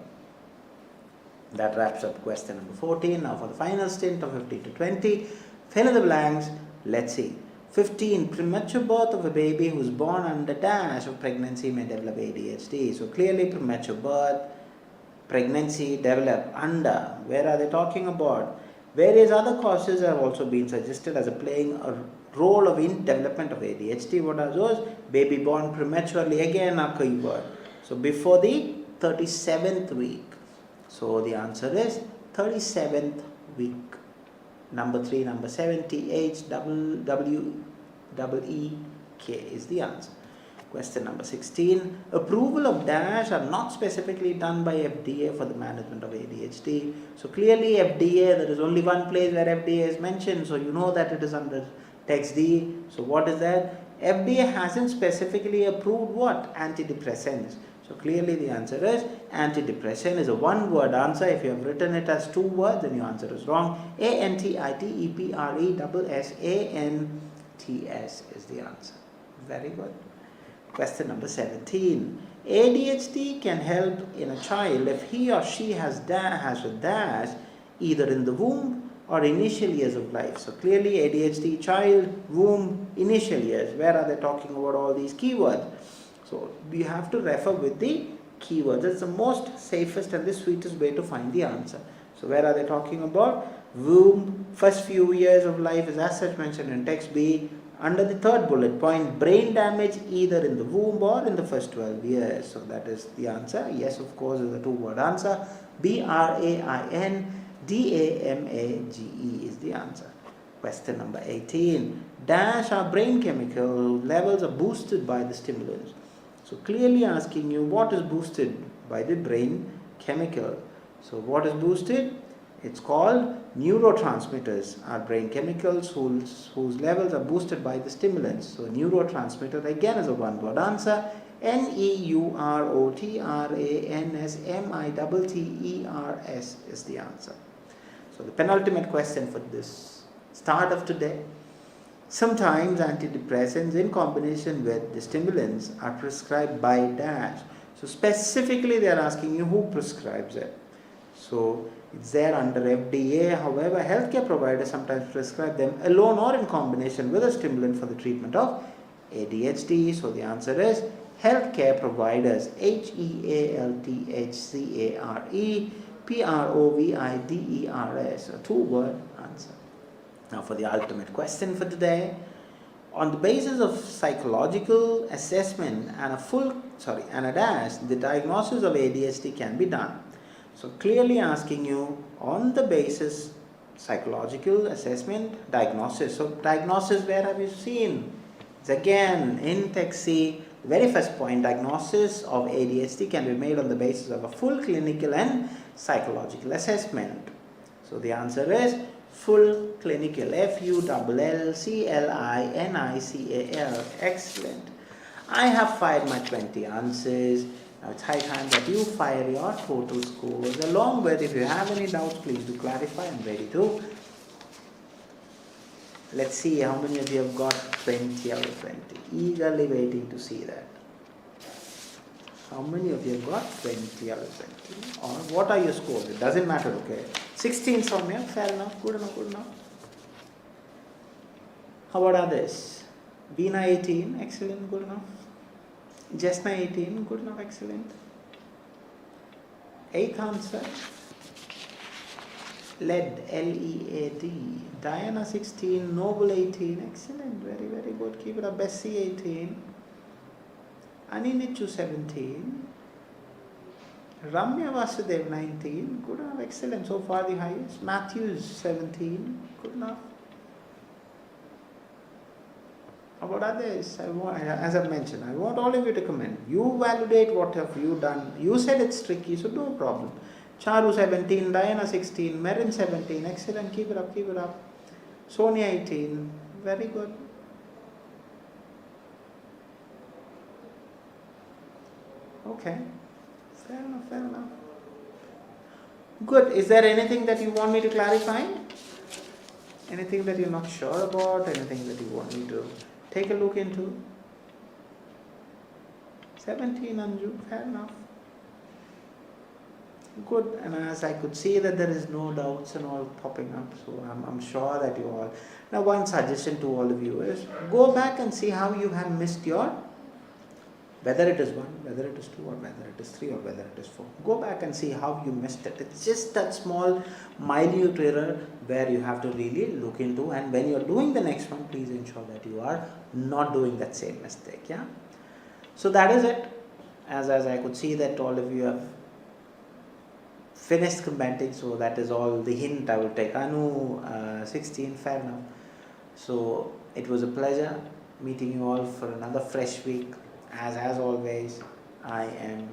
That wraps up question number 14. Now for the final stint of 15 to 20. Fill in the blanks. Let's see. 15. Premature birth of a baby who is born under dash of pregnancy may develop ADHD. So clearly premature birth, pregnancy develop under. Where are they talking about? Various other causes have also been suggested as playing a role of in development of ADHD. What are those? Baby born prematurely, again a keyword. So before the 37th week. So the answer is 37th week. Number 3, number 7, THWWEK is the answer. Question number 16. Approval of dash are not specifically done by FDA for the management of ADHD. So clearly FDA, there is only one place where FDA is mentioned. So you know that it is under text D. So what is that? FDA hasn't specifically approved what? Antidepressants. So clearly the answer is antidepressant is a one-word answer. If you have written it as 2 words, then your answer is wrong. ANTIDEPRESSANTS is the answer. Very good. Question number 17. ADHD can help in a child if he or she has a dash either in the womb or initial years of life. So clearly ADHD child, womb, initial years. Where are they talking about all these keywords? So we have to refer with the keywords. That's the most safest and the sweetest way to find the answer. So where are they talking about? Womb, first few years of life is as such mentioned in text B. Under the third bullet point, brain damage either in the womb or in the first 12 years. So that is the answer. Yes, of course, is a 2-word answer. BRAINDAMAGE is the answer. Question number 18. Dash are brain chemical levels are boosted by the stimulants. So clearly asking you what is boosted by the brain chemical. So what is boosted? It's called neurotransmitters are brain chemicals whose levels are boosted by the stimulants. So neurotransmitter again is a one-word answer. Neurotransmitters is the answer. So the penultimate question for this start of today. Sometimes antidepressants in combination with the stimulants are prescribed by dash. So specifically they are asking you who prescribes it. So it's there under FDA. However, healthcare providers sometimes prescribe them alone or in combination with a stimulant for the treatment of ADHD. So the answer is healthcare providers. HEALTHCARE PROVIDERS. A two-word answer. Now for the ultimate question for today. On the basis of psychological assessment and a dash, the diagnosis of ADHD can be done. So clearly asking you on the basis psychological assessment, diagnosis. So diagnosis, where have you seen? It's again in TechC. The very first point, diagnosis of ADHD can be made on the basis of a full clinical and psychological assessment. So the answer is full clinical, FULLCLINICAL. Excellent. I have fired my 20 answers. Now it's high time that you fire your total scores along with, if you have any doubts, please do clarify. I'm ready to. Let's see how many of you have got 20 out of 20. Eagerly waiting to see that. How many of you have got 20 out of 20? Or what are your scores? It doesn't matter, okay? 16 Soumya, fair enough, good enough, good enough. How about others? Veena 18, excellent, good enough. Jasna 18, good enough, excellent. 8th answer. LED, L-E-A-D. Diana 16, Noble 18, excellent, very, very good. Keep it up. Bessie 18. Aninichu 17. Ramya Vasudev 19, good enough, excellent. So far the highest. Matthews 17, good enough. How about others? As I mentioned, I want all of you to comment. You validate what have you done. You said it's tricky, so no problem. Charu 17, Diana 16, Merin 17, excellent, keep it up, keep it up. Sonia 18, very good. Okay, fair enough, fair enough. Good, is there anything that you want me to clarify? Anything that you're not sure about? Anything that you want me to take a look into? 17 Anju, fair enough. Good, and as I could see that there is no doubts and all popping up, so I'm sure that you all. Now one suggestion to all of you is go back and see how you have missed your, whether it is 1, whether it is 2, or whether it is 3, or whether it is 4. Go back and see how you missed it. It's just that small minute error where you have to really look into, and when you're doing the next one, please ensure that you are not doing that same mistake. Yeah. So that is it. As I could see that all of you have finished commenting, so that is all the hint I will take. Anu 16, fair enough. So it was a pleasure meeting you all for another fresh week. As always, I am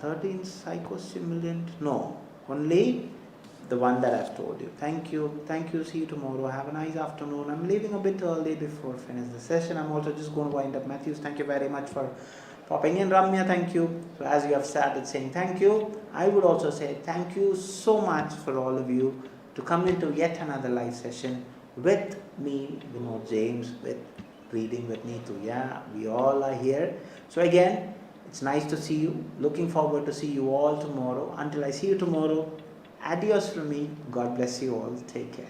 13 psychostimulant. No, only the one that I've told you. Thank you. See you tomorrow. Have a nice afternoon. I'm leaving a bit early before finish the session. I'm also just going to wind up. Matthews, thank you very much for popping in. Ramya, thank you. So as you have started saying thank you, I would also say thank you so much for all of you to come into yet another live session with me, Vinod James, with Reading with Neetu. Yeah, we all are here. So again, it's nice to see you. Looking forward to see you all tomorrow. Until I see you tomorrow, adios from me. God bless you all. Take care.